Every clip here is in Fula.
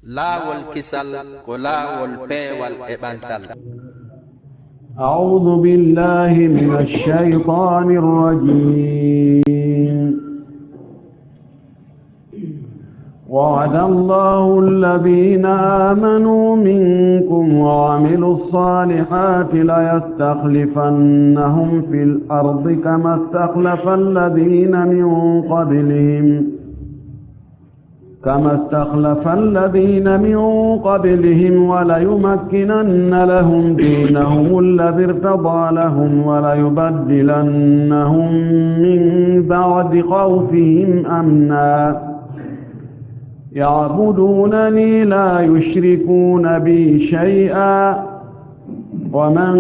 laawol kisal ko laawol peewal e ɓantal. أعوذ بالله من الشيطان الرجيم. وعد الله الذين آمنوا منكم وعملوا الصالحات ليستخلفنهم في الأرض كما استخلف الذين من قبلهم وليمكنن لهم دينهم الذي ارتضى لهم وليبدلنهم من بعد خوفهم أمنا يعبدونني لا يشركون بي شيئا ومن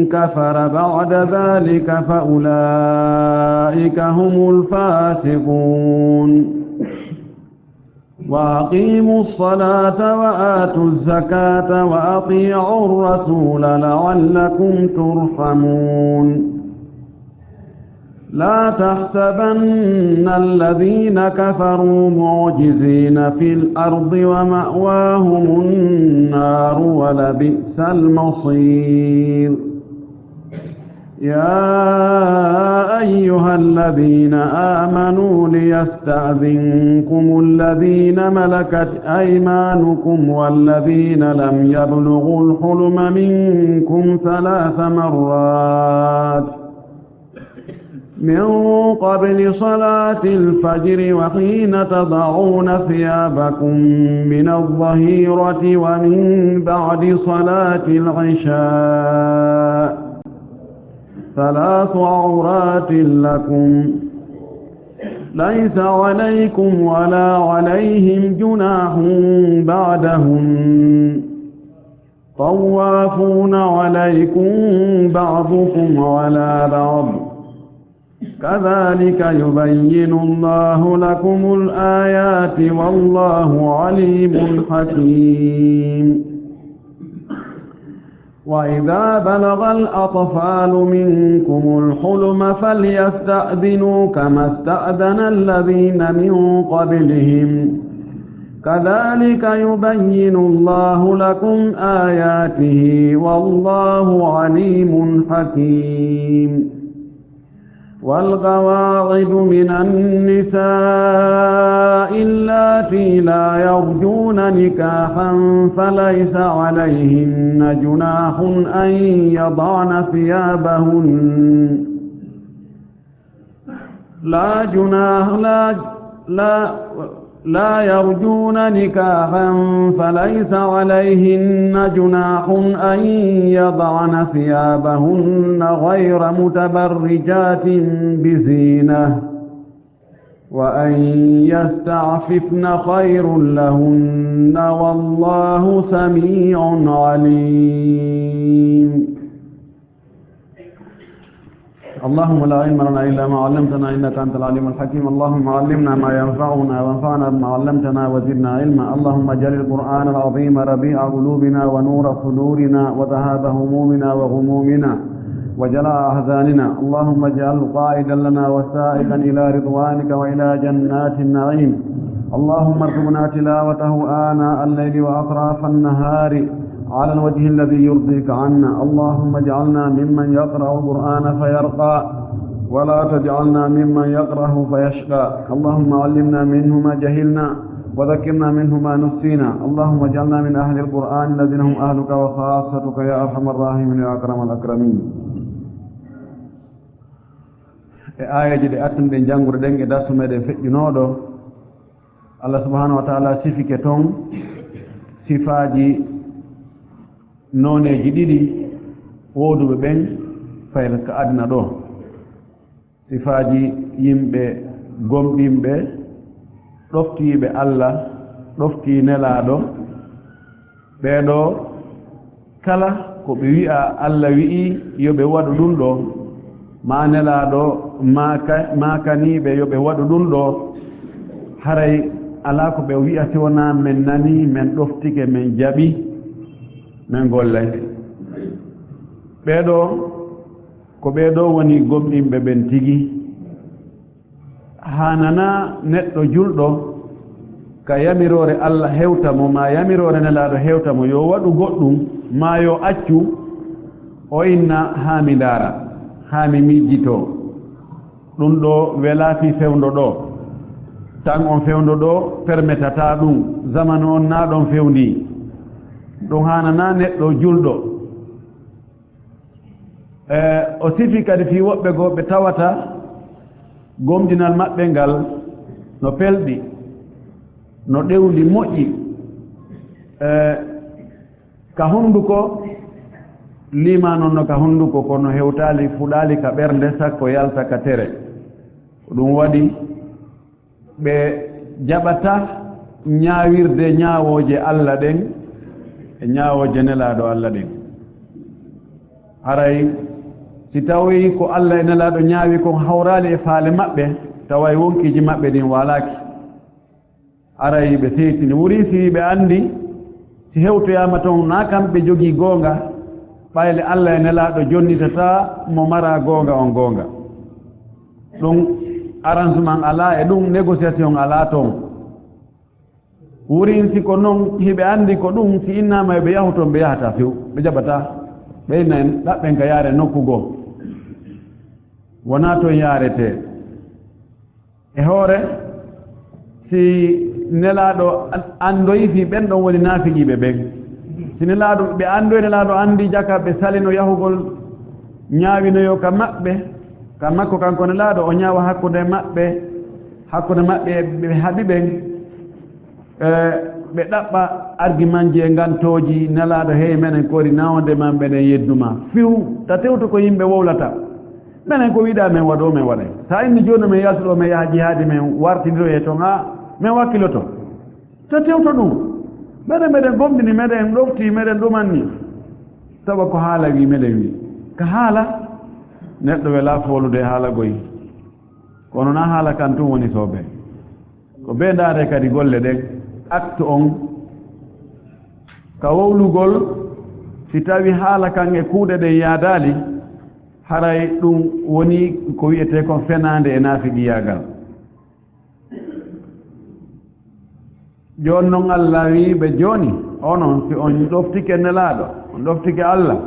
كفر بعد ذلك فأولئك هم الفاسقون. وأقيموا الصلاة وآتوا الزكاة وأطيعوا الرسول لعلكم ترحمون. لا تحسبن الذين كفروا معجزين في الأرض ومأواهم النار ولبئس المصير. يا أيها الذين آمنوا ليستأذنكم الذين ملكت أيمانكم والذين لم يبلغوا الحلم منكم 3 مرات من قبل صلاة الفجر وحين تضعون ثيابكم من الظهيرة ومن بعد صلاة العشاء 3 عورات لكم ليس عليكم ولا عليهم جناح بعدهم طوافون عليكم بعضكم على بعض كذلك يبين الله لكم الآيات والله عليم حكيم. وإذا بلغ الأطفال منكم الحلم فليستأذنوا كما استأذن الذين من قبلهم كذلك يبين الله لكم آياته والله عليم حكيم. والقواعد من النساء اللاتي لا يرجون نكاحا فليس عليهن جناح أن يضعن ثيابهن لا يرجون نكاحا فليس عليهن جناح أن يضعن ثيابهن غير متبرجات بزينة وأن يستعففن خير لهن والله سميع عليم. اللهم لا علم لنا إلا ما علمتنا إنك أنت العليم الحكيم. اللهم علمنا ما ينفعنا وانفعنا بما علمتنا وزدنا علما. اللهم اجعل القرآن العظيم ربيع قلوبنا ونور صدورنا وذهاب همومنا وغمومنا وجلاء أحزاننا. اللهم اجعل قائدا لنا وسائقا إلى رضوانك وإلى جنات النعيم. اللهم ارزقنا تلاوته آناء الليل وأطراف النهار على الوجه الذي يرضيك عنا. اللهم اجعلنا ممن يقرأ القرآن فيرقى ولا تجعلنا ممن يقرأه فيشقى. اللهم علمنا منه ما جهلنا وذكرنا منه ما نسينا. اللهم اجعلنا من أهل القرآن الذين هم أهلك وخاصتك يا أرحم الراحمين يا أكرم الأكرمين. آية جدي أتم دين جانغور دين إداسو مدين فجنودو الله سبحانه وتعالى سيفك تون سفاجي noneji ɗiɗi woduɓe ɓen fayla ka aduna ɗo sifaji yimɓe gomɗinɓe ɗoftiɓe Allah ɗofti nelaɗo ɓeɗo kala ko ɓe wi'a Allah wi'i yoɓe waɗu ɗum ɗo ma nelaɗo makaniɓe yoɓe waɗu ɗum ɗo haray ala ko ɓe wi'a siwona men nani men ɗoftike men jaɓi men gollay ɓeɗo ko ɓeɗo woni gomɗinɓe ɓen tigi hanana neɗɗo julɗo ka yamirore Allah hewta mo ma yamirore nelaɗo hewta mo yo waɗu goɗɗum ma yo accu o inna haami ndaara haami miijjito ɗum ɗo wela fi fewndo ɗo tan on fewndo ɗo permettata ɗum zamanu on na ɗon fewndi ɗum hanana neɗɗo julɗo o sifi kadi fi woɓɓe goo ɓe tawata gomdinal maɓɓe ngal no pelɗi no ɗewndi moƴƴi ka honduko lima noon no ka honduko kono hewtali fuɗali ka ɓernde sakko yalta ka tere ɗum waɗi ɓe jaɓata ñaawirde ñaawooje Allah ɗen e ñaawooje nelaaɗo Allah ɗen haray si tawi ko Allah e nelaaɗo ñaawi kon hawraali e faale maɓɓe tawa wonkiiji maɓɓe ɗin waalaaki aray ɓe seytini wuri si ɓe anndi si hewtoyaama toon naa kamɓe jogii goonga ɓayle Allah e nelaaɗo jonnitata mo mara goonga on goonga ɗum arrangement alaa e ɗum négociation alaa toon wurin si ko noon hiɓe anndi ko ɗum si innaama ɓe yahu toon ɓe yahata few ɓe jaɓata ɓe inna en ɗaɓɓen ka yaare nokku goo wonaa toon yaaretee e hoore si nelaaɗo anndoyi fi ɓen ɗon woni naafiqiiɓe ɓen si nelaaɗo ɓe anndoyi nelaaɗo anndi jaka ɓe salino yahugol ñaawinoyo ka maɓɓe ka makko kanko nelaaɗo o ñaawa hakkunde maɓɓe ɓe haɓi ɓen ɓe ɗaɓɓa argument ji e ngantooji nelaaɗo hey menen kori nawde man ɓenen yedduma fiw ta tewto ko yimɓe wowlata menen ko wiɗa men waɗo men waɗay sa inni jooni men yaltuɗo men yaha jihaadi men wartidiro e toon ha men wakkiloto ta tewto ɗum meɗen gomɗini meɗen ɗofti meɗen ɗumanni tawa ko haala wi meɗen wi ka haala neɗɗo wela foolude haala goyi kono na haala kan tun woni sooɓe ko ɓe ndaare kadi golle ɗen acte on ka wowlugol si tawi haala kan e kuuɗe ɗen yaadaali haray ɗum woni ko wiyete kon fenaande e naafiqiyagal jooni noon Allah wi ɓe jooni onon si on ɗoftike nelaaɗo on ɗoftike Allah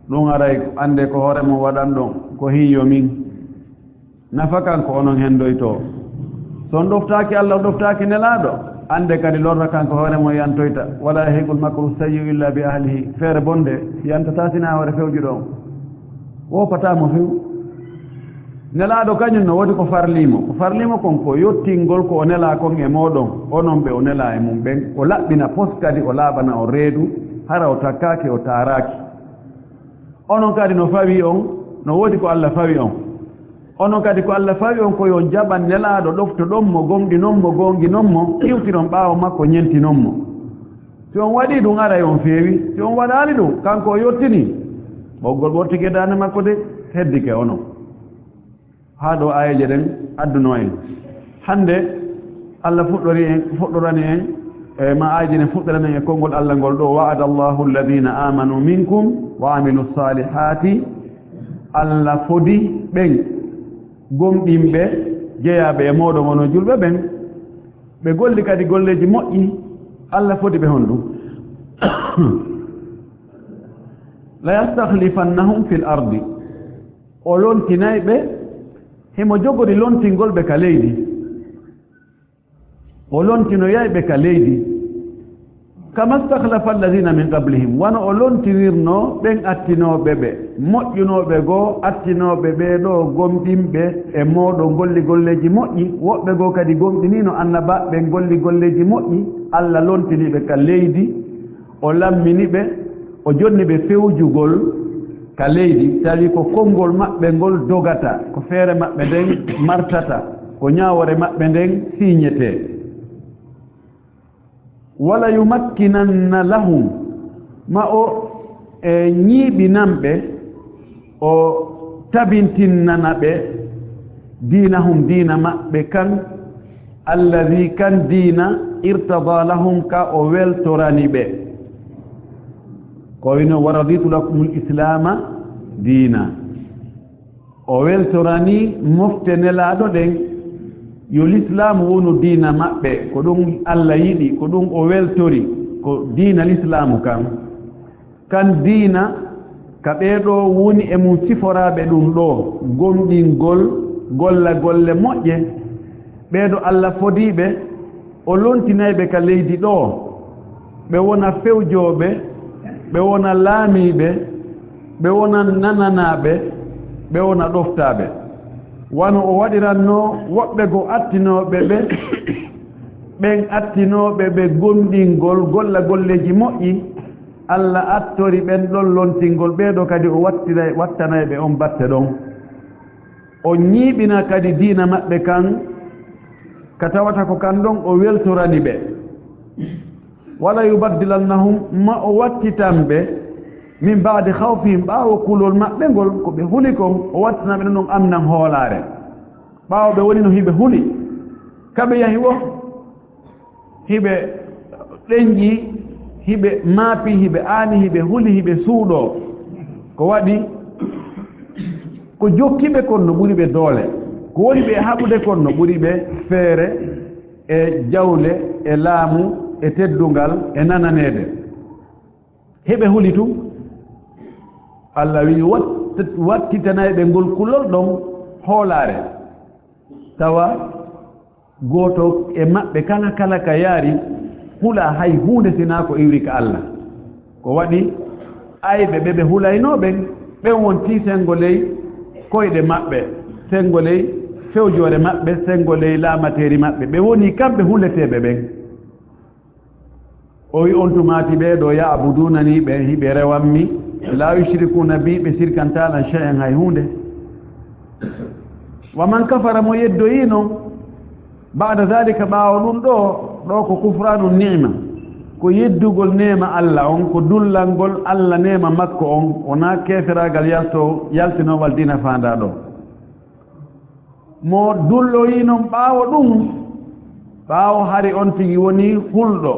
ɗum aray annde ko hoore mum waɗan ɗon ko hiyo min nafa kanko onon henndoytoo so on ɗoftaaki Allah o ɗoftaaki nelaaɗo annde kadi lorra kanko hoore mum yantoyta wala hegol makru sayyi'u illa bi ahlihi feere bonde yantata sina hoore fewji ɗon wopatamo few nelaaɗo kañum no woodi ko farliimo kon ko yottingol ko o nelaa kon e mooɗon onon ɓe o nelaa e mum ɓen o laɓɓina pos kadi o laaɓana o reedu hara o takkaaki o taaraaki onon kadi no fawi on no woodi ko Allah fawi on onon kadi ko Allah fawi on ko yo jaɓan nelaaɗo ɗofto ɗon mo gomɗinon mo gonginon mo iwtinon ɓaawo makko ñentinon mo si on waɗii ɗum ara on feewi si on waɗaali ɗum kanko o yottinii ɓoggol ɓortike daande makko de heddike onon haa ɗo ayeje ɗen adduno en hannde Allah fuɗɗorani en e ma ayeje ɗen fuɗɗorani en e konngol Allah ngol ɗo wa'ada Allahu alladina amanu minkum wa amilu salihati Allah fodi ɓen gomɗinɓe jeyaaɓe e mooɗon wono julɓe ɓen ɓe golli kadi golleeji moƴƴi Allah fodi ɓe hon ɗum la yastahlifannahum fil ardi o lontinay ɓe himo jogori lontingol ɓe ka leydi o lontinoyay ɓe ka leydi kama stahlafa alladina min qablihim wano o lontinirno ɓen attinooɓe ɓe moƴƴunooɓe goo attinooɓe ɓee ɗo gomɗinɓe e mooɗo golli golleeji moƴƴi woɓɓe goo kadi gomɗiniino annaba ɓe golli golleeji moƴƴi Allah lontiniɓe ka leydi o lammini ɓe o jonni ɓe fewjugol ka leydi tawi ko konngol maɓɓe ngol dogata ko feere maɓɓe nden martata ko ñaawore maɓɓe nden siñetee wala yumakkinanna lahum ma o e ñiiɓinanɓe o tabintinnana ɓe diinahum diina maɓɓe kan alladi kan diina irtada lahum ka o weltorani ɓe ko wino wa raditu lakum l'islama diina o weltorani mofte nelaaɗo ɗen yo l'islam wonu diina maɓɓe ko ɗum Allah yiɗi ko ɗum o weltori ko diina l'islamu kan diina ka ɓeeɗo woni e mum siforaaɓe ɗum ɗo gomɗingol golla golle moƴƴe ɓeeɗo Allah fodiiɓe o lontinayɓe ka leydi ɗo ɓe wona fewjooɓe ɓe wona laamiiɓe ɓe wona nananaaɓe ɓe wona ɗoftaaɓe wano o waɗiranno woɓɓe go attinooɓe ɓe ɓen attinooɓe ɓe gomɗingol golla golleji moƴƴi Allah attori ɓen ɗon lontingol ɓeeɗo kadi o wattanayɓe on batte ɗon o ñiiɓina kadi diina maɓɓe kan ka tawata ko kan ɗon o weltorani ɓe wala yubaddilannahum ma o wattitan ɓe min baadi hawfihim ɓaawo kulol maɓɓe ngol ko ɓe huli kon o wattanaɓe ɗon ɗon amnan hoolaare ɓaawo ɓe woni no hiɓe huli kaɓe yahi wo hiɓe ɗeñƴi hiɓe maapi hiɓe aani hiɓe huli hiɓe suuɗoo ko waɗi ko jokkiɓe kon no ɓuri ɓe doole ko woni ɓe haɓude kon no ɓuri ɓe feere e jawle e laamu e teddungal e nananeede heɓe huli tum Allah wi wattitanayɓe ngol kulol ɗon hoolaare tawa gooto e maɓɓe kala ka yaari hula hay huunde sinaa ko iwri ka Allah ko waɗi ayɓe ɓe hulaynooɓen ɓen wontii sengo ley koyɗe maɓɓe sengo ley fewjoore maɓɓe sengo ley laamateeri maɓɓe ɓe woni kamɓe huleteeɓe ɓen o wi on tumaati ɓeeɗo ya'budunani ɓe hiɓe rewanmi la yushrikuna bi ɓe sirkantaɗan shay'an hay hunde wa man kafara mo yeddoyi noon ba'da dhalika ɓaawo ɗum ɗo ko kufranu ni'ma ko yeddugol nema Allah on ko dullangol Allah nema makko on wona keferagal yaltinowal dina fanda ɗo mo dulloyi noon ɓaawo ɗum ɓaawo hari on tigi woni hulɗo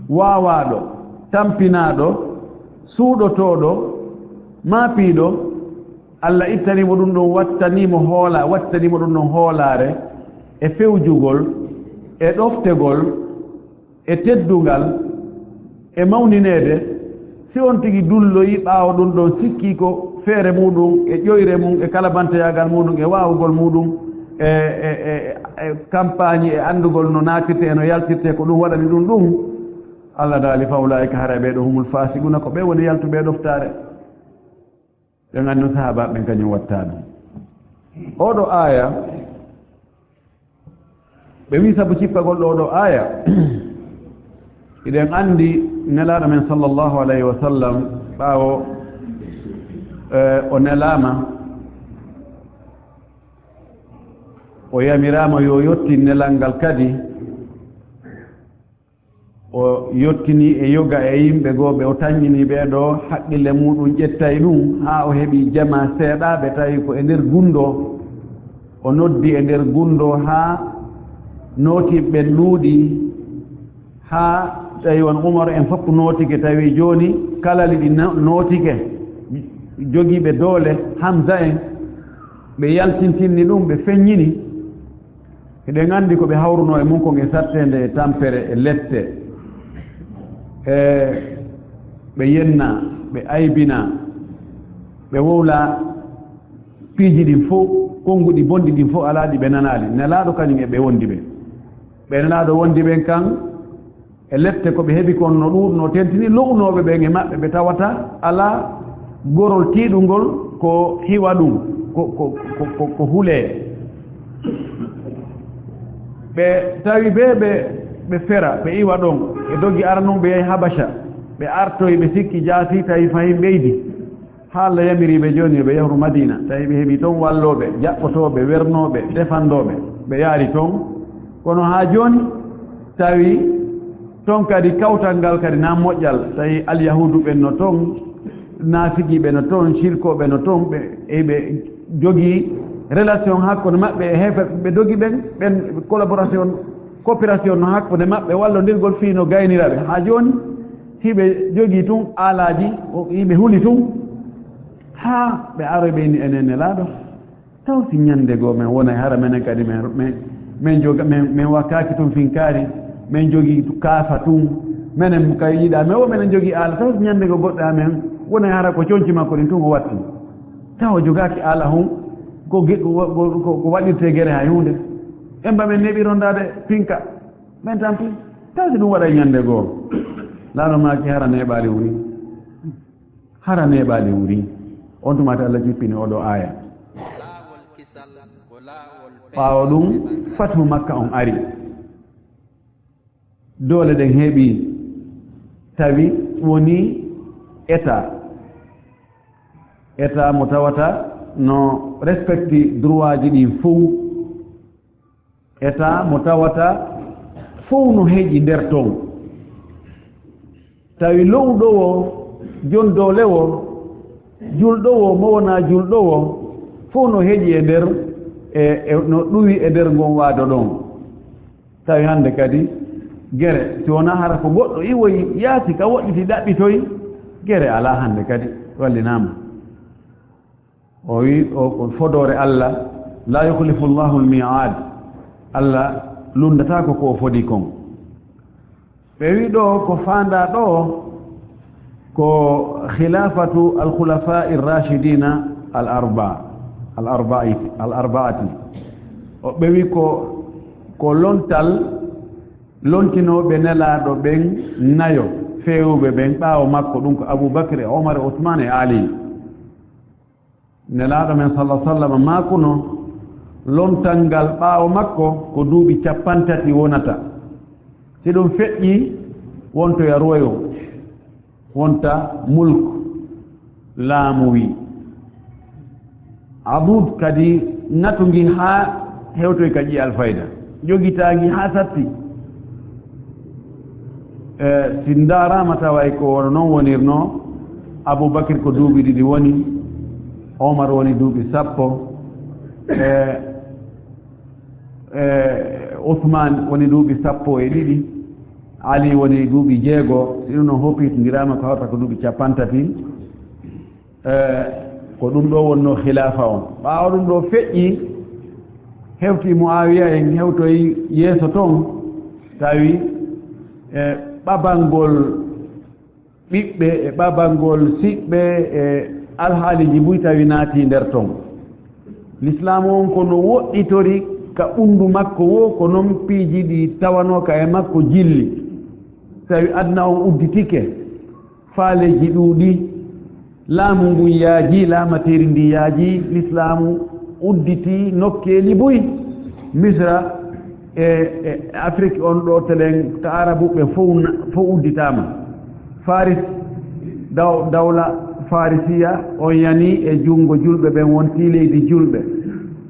waawaɗo tampinaɗo suuɗotoɗo maapiiɗo Allah ittanimo ɗum ɗon wattanimo ɗum ɗon hoolaare e fewjugol e ɗoftegol e teddungal e mawnineede si on tigi dulloyi ɓaawo ɗum ɗon sikki ko feere muɗum e ƴoyre mum e kala bantoyagal muɗum e waawugol muɗum e campagne e anndugol no naatirte e no yaltirte ko ɗum waɗani ɗum Allah daali fa ulaika hara ɓeeɗo humul fasiguna ko ɓe woni yaltuɓe ɗoftaare ɓe nganndi no sahaba ɓen kañum watta ɗum oɗo aya ɓe wi sabu cippagol ɗo oɗo aya iɗen anndi nelaaɗo men sallllahu alayhi wa sallam ɓaawo o nelaama o yamiraama yo yottin nelal ngal kadi o yottini e yoga e yimɓe gooɓe o taññini ɓeeɗo haqqille muɗum ƴettay ɗum haa o heɓi jama seeɗaaɓe tawi ko e ndeer gundo o noddi e ndeer gundo haa nootiɓe luuɗi haa tawi won Umar en fof nootike tawi jooni kalali ɗi nootike jogiiɓe doole Hamza en ɓe yaltintinni ɗum ɓe feññini eɗen anndi ko ɓe hawruno e mum kon e sattende e tampere e lette ɓe yenna ɓe aybina ɓe wowla piiji ɗin fof konnguɗi bonɗi ɗin fof alaa ɗi ɓe nanaali nelaaɗo kañum e ɓe wondi ɓe nelaaɗo wondi ɓen kan e lette ko ɓe heɓi kon no ɗuuɗno tentini lownooɓe ɓen e maɓɓe ɓe tawata alaa gorol tiiɗungol ko hiwa ɗum ko hulee ɓe tawi ɓe fera ɓe iwa ɗon e dogi ara noon ɓe yahi Habasha ɓe artoyi ɓe sikki jaasi tawi fayin ɓeydi haa Allah yamiriɓe jooni ɓe yahru Madina tawi ɓe heɓi toon wallooɓe jaɓɓotooɓe wernooɓe defandooɓe ɓe yaari toon kono haa jooni tawi toon kadi kawtal ngal kadi naa moƴƴal tawi alyahudu ɓen no toon naafigiiɓe no toon sirkooɓe no toon ɓe jogii relation hakkunde maɓɓe e heefe ɓe dogi ɓen coopération no hakkunde maɓɓe wallondirgol fii no gayniraɓe haa jooni hiɓe jogii tun alaaji hiɓe huli tun haa ɓe aroy ɓe inni enen nelaaɗo taw si ñannde goo men wona hara menen kadi men joga men wakaki tum finkari men jogi kaafa tum menen kay yida me o menen jogi ala taw nyande go godda men wona hara ko cionci makko din tum o watti taw jogaki ala hon ko wadirte gere ha hunde emba men nebi rondade finka men tampi taw dum wada nyande go lano maki hara nebali wuri hara nebali wuri on tumata Allah jippini odo aya ɓaawo ɗum fatu makka on ari dole ɗen heeɓi tawi woni état mo tawata no respecti droit ji ɗi fof état mo tawata fof no heeƴi nder toon tawi lowɗowo jon dowlewo julɗowo mo wona julɗowo fof no heeƴi e nder no ɗuwi e nder ngon waado ɗon tawi hannde kadi gere si wona hara ko goɗɗo iwoyi yaati ka woɗɗiti ɗaɓɓitoyi gere alaa hannde kadi wallinaama o wi o fodore Allah la yukhlifu llahu lmi'ad Allah lundataako ko o fodi kon ɓe wi ɗo ko faanda ɗo ko khilafatu alkhulafa'i rrachidina al-arba'ati o ɓe wi ko lontal lontinoɓe nelaaɗo ɓen nayo feewɓe ɓen ɓaawo makko ɗum ko aboubacre omar e ousmane e ali nelaaɗo men sallah sallam maakuno lontal ngal ɓaawo makko ko duuɓi 30 wonata si ɗum feƴƴi wonto ya royo wonta mulk laamu wi aboud kadi natungi haa hewtoy ka ƴi alfayda jogitaangi haa satti si ndaarama taway ko wono noon wonirno aboubacry ko duuɓi 2 woni omar woni duuɓi 10 ousmane woni duuɓi 12 ali woni duuɓi 6 si ɗum noon hoppitondirama ko hawta ko duuɓi 30 ko ɗum ɗo wonno khilafa on ɓaawo ɗum ɗo feƴƴi hewti muawiya en hewtoyi yeeso toon tawi ɓaɓalngol ɓiɓɓe e ɓaɓalngol siɓɓe e alhaaliji buy tawi naati nder toon l'islam on kono woɗɗitori ka ɓunndu makko wo ko noon piiji ɗi tawanoka e makko jilli tawi adna on udditike faaleji ɗuuɗi laamu ngun yaaji laamateri ndi yaaji l'islamu udditi nokkeeli buy misra e afrique on ɗo telen to arabuɓe fof udditama faris dawla farisiya on yani e junngo julɓe ɓen wonti leydi julɓe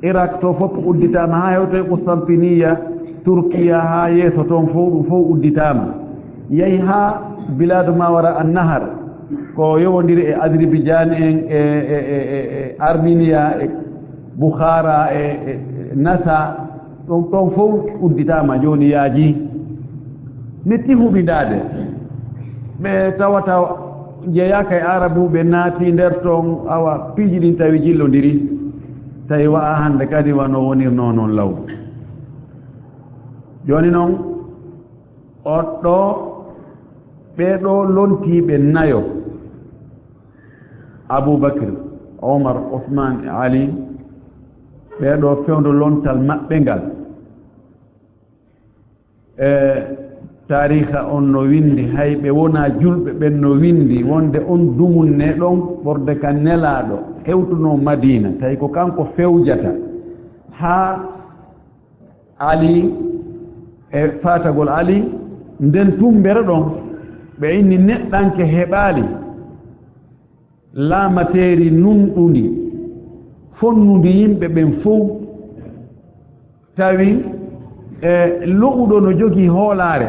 irak to fof udditama ha hewtoy Constantiniya turkiya ha yeeso toon fof ɗum fof udditama yehi ha biladu mawara annahar ko yowodiri e Azerbaïdjan en e Armenia e Bukhara e Nasa ɗon toon fof udditama joni yaaji metti huɓidade ɓe tawata jeeyaka e arabuɓe naati nder toon awa piiji ɗin tawi jillodiri tawi wa'a hande kadi wano wonirno noon law joni noon oɗɗo ɓeɗo lontiɓe nayo aboubacre omar ousmane e ali ɓeɗo fewndo lontal maɓɓe ngal e tariha on no windi hay ɓe wona julɓe ɓen no windi wonde on dumunne ɗon ɓorde ka nelaɗo hewtuno madina tawi ko kanko fewjata ha ali e fatagol ali nden tumbere ɗon ɓe inni neɗɗanke heɓaali laamateri nunɗundi fonnundi yimɓe ɓen fof tawi e lo'uɗo no jogii hoolaare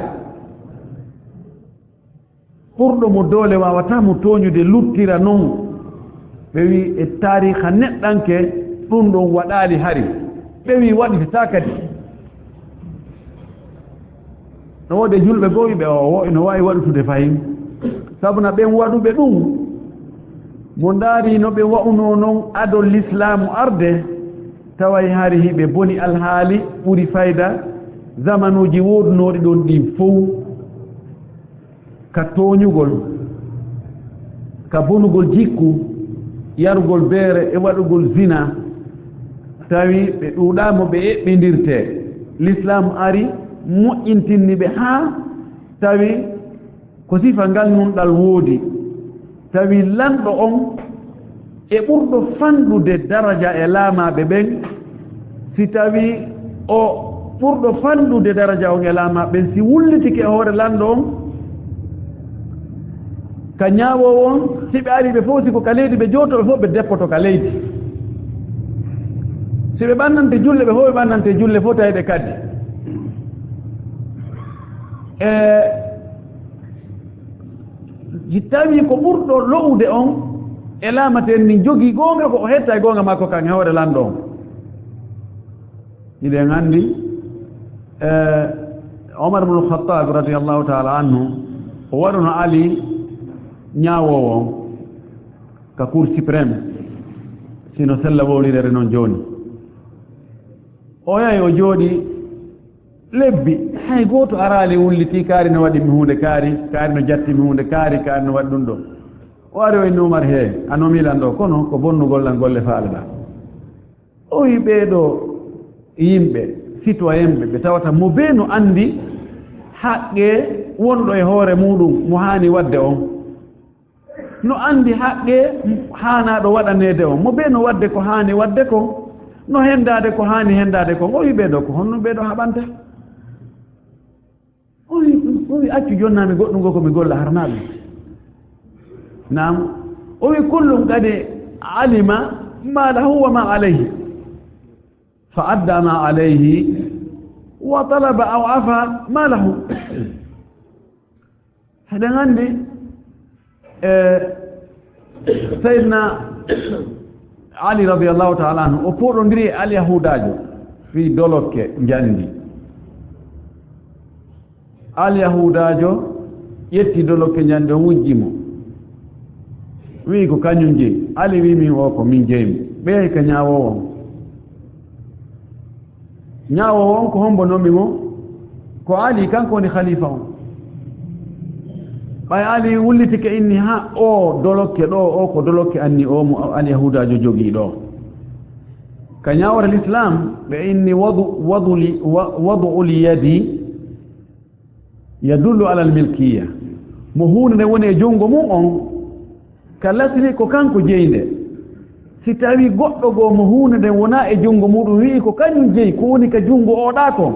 ɓurɗo mo doole wawata mo tooñude luttira noon ɓe wi e tariha neɗɗanke ɗum ɗon waɗaali hari ɓe wi waɗitata kadi no woode julɓe goo wiɓe o no wawi waɗutude fayin sabuna ɓen waɗuɓe ɗum mo ndaari no ɓe wa'uno noon adol l'islamu arde taway hari hiɓe boni alhaali ɓuri fayda zamanuji wodunoɗi ɗon ɗi fof ka toñugol ka bonugol jikku yarugol beere e waɗugol zina tawi ɓe ɗuuɗamo ɓe eɓɓidirte l'islam ari moƴƴintinni ɓe haa tawi ko sifa ngal nunɗal woodi tawi lanɗo on e ɓurɗo fanɗude daraja e laamaɓe ɓen si tawi o ɓurɗo fanɗude daraja on e laamaɓe ɓen si wullitike e hoore lanɗo on ka ñaawowo on si ɓe ari ɓe fof si ko ka leydi ɓe jootoɓe fof ɓe deppoto ka leydi si ɓe ɓannante julle ɓe fof ɓe ɓannante julle fof tawi ɓe kaddi tawi ko ɓurɗo lo'ude on e laamaten ni jogii goonga ko o hetta e goonga makko kan e hoore lanɗo on iɗen anndi Omar ibn al-Khattab radiallahu taala anhu o waɗono Ali ñaawowo on ka cour suprême sino sella wowlirere noon jooni o yahi o jooɗi lebbi hay gooto araali wulliti kaari no waɗi mi huunde kaari no jatti mi huunde kaari no waɗi ɗum ɗo o ari o inni Umar hee a nomiilan ɗo kono ko bonnugollal golle faaleɗa o wi ɓeeɗo yimɓe citoyen ɓe tawata mo bee no anndi haqqe wonɗo e hoore muɗum mo haani waɗde on no anndi haqqe haanaaɗo waɗaneede on mo bee no waɗde ko haani waɗde ko no henndaade ko haani henndaade ko o wi ɓeeɗo ko honno ɓeeɗo haɓanta o wi accu jonnaami goɗɗum ngo ko mi golla harnaaɓe nam o wi kullum kadi alima ma lahu wa ma alayhi fa adda ma alayhi wa talaba aw afa ma lahu heɗen anndi seydna Ali radiallahu taala anhu o pooɗondiri e alyahudajo fi dolokke njandi alyahudajo ƴetti dolokke njandi o wujjimo wii ko kañum jeyi Ali wi min o ko min jeymi ɓeey ka ñaawowo on ko hombonomi mo ko Ali kanko woni khalifa on ɓay Ali wullitike inni ha o dolokke ɗo o ko dolokke anni o mo alyahudajo jogii ɗo ka ñaawore l'islam ɓe inni wadu lyadi yadullu ala almilkiya mo huunde nde woni e junngo mum on ka lasri ko kanko jeynde si tawi goɗɗo goo mo huunde nden wona e junngo muɗum wii ko kañum jeyi ko woni ka junngo oɗa ko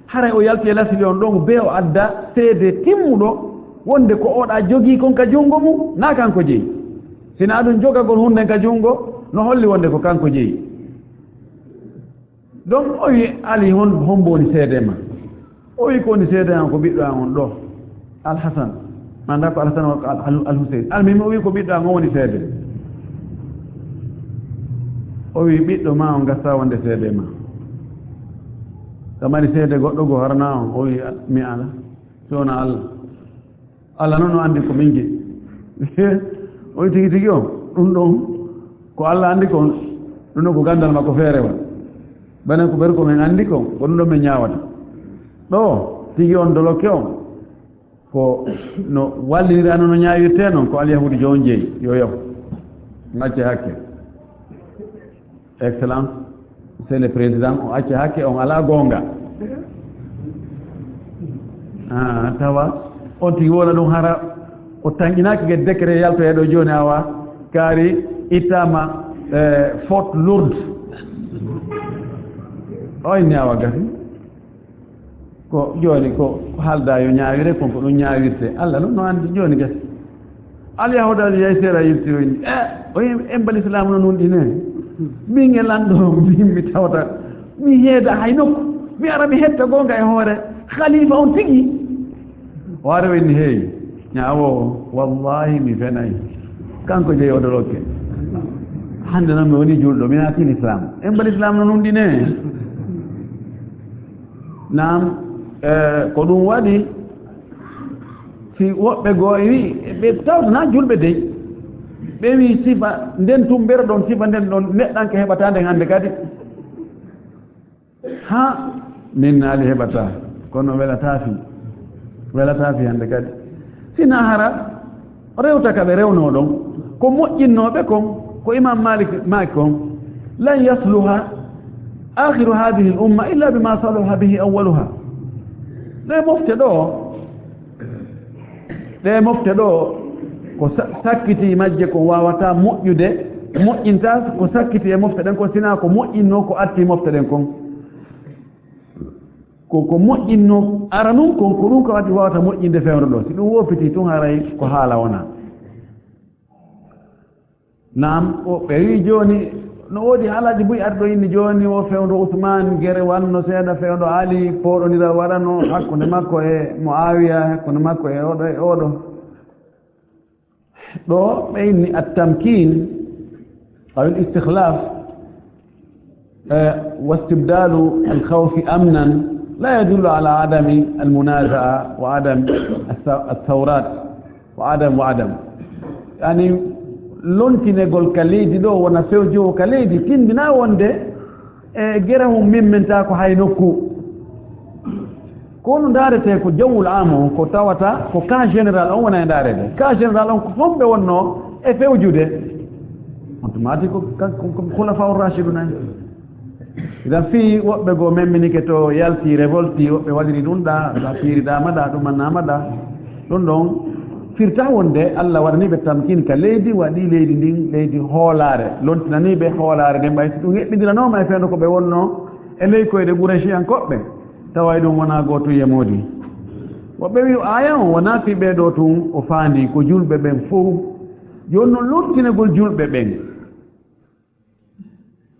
haray o yalti e lasri on ɗon be o adda seede timmuɗo wonde ko oɗa jogii kon ka junngo mum na kanko jeyi sina ɗum jogagol hunde ka junngo no holli wonde ko kanko jeyi donc o wi Ali hombo woni seede ma o wi ko woni seede an ko ɓiɗɗo an on ɗo Alhasan manda ko Alhasan o Alhusein almimi o wi ko ɓiɗɗo an on woni seede o wi ɓiɗɗo ma on gasta wonde seede ma kamari seede goɗɗo go harana on o wi mi ala sowona Allah noon no anndi ko min jeyi o wi tigi tigi o ɗum ɗon ko Allah anndi kon ɗum ɗon ko gandal makko feere wa banen ko ɓeri ko min anndi kon ko ɗum ɗon min ñaawata ɗo tigi on dolokke on ko no wallinirano no ñaawirte noon ko alyahudi jo on jeyi yo yaw acce hakke excellence c'est le président o acce hakke on alaa goonga tawa on tigi wona ɗum hara o tanƴinaaki ge décret yaltoyeɗo jooni awa kaari ittama faute lourde o inni awa gati ko jooni ko haalda yo ñaawire kon ko ɗum ñaawirte Allah noon no anndi jooni gati alyahudajo yey seera yirti o inni o embal islam no nun ɗine min e lanɗo min mi tawta mi heeda hay nokku mi ara mi hetta goonga e hoore khalifa on tigi o ari o inni heeyi ñaawowo wallahi mi fenayi kanko jeyi o dolokke hannde noon mi woni julɗo mi naatini islam embal islam no nun ɗine nam ko ɗum waɗi si woɓɓe goo e wi ɓe tawtana julɓe dey ɓe wi sifa nden tumbere ɗon sifa nden ɗon neɗɗanke heɓata nden hannde kadi min ali heɓata kono welata fi hande kadi sina hara rewta ka ɓe rewno ɗon ko moƴƴinnoɓe kon ko imam malik kon lan yasluha akhiru hadihi l umma illa bima saluha bihi awaluha ɗe mofte ɗo ko sakkiti majje ko wawata moƴƴinta ko sakkiti e mofte ɗen ko sina ko moƴƴinno ko atti mofte ɗen kon ko moƴƴinno ara nun kon ko ɗum ko waddi wawata moƴƴinde fewre ɗo si ɗum woppiti tun haray ko haala wona naam o ɓe wi joni no woodi haalaji buy arɗo inni joni o fewndo Ousmane gere wanno seeɗa fewndo Ali poɗodira waɗano hakkunde makko e Muawiya hakkunde makko e oɗo ɗo ɓe inni attamkin aw al-istikhlaf wastibdalu al-khawfi amnan la yadullu ala adami al-munazaa wa adam al-thawrat wa adam yani lontinegol ka leydi ɗo wona fewjowo ka leydi tindina wonde e gerahum mimmenta ko hay nokku kono ndarete ko jawul amo ko tawata ko cas général on wona e ndarede cas général on ko homɓe wonno e fewjude on tumati ko khulafa ur-rashidun en idan fi woɓɓe goo memminike to yalti révolti woɓɓe waɗiri ɗum ɗa piiriɗama ɗa ɗumannama ɗa ɗum ɗon firta wonde Allah waɗaniɓe tamkin ka leydi waɗi leydi ndin leydi hoolare lontinaniɓe hoolare nden ɓay si ɗum heɓɓidiranoma e fewndo ko ɓe wonno e ley koyɗe ɓuurachiyankoɓɓe tawa ɗum wona goto yemodi woɓɓe wi aya o wona fi ɓeɗo tun o faandi ko julɓe ɓen fof joni noon lontinegol julɓe ɓen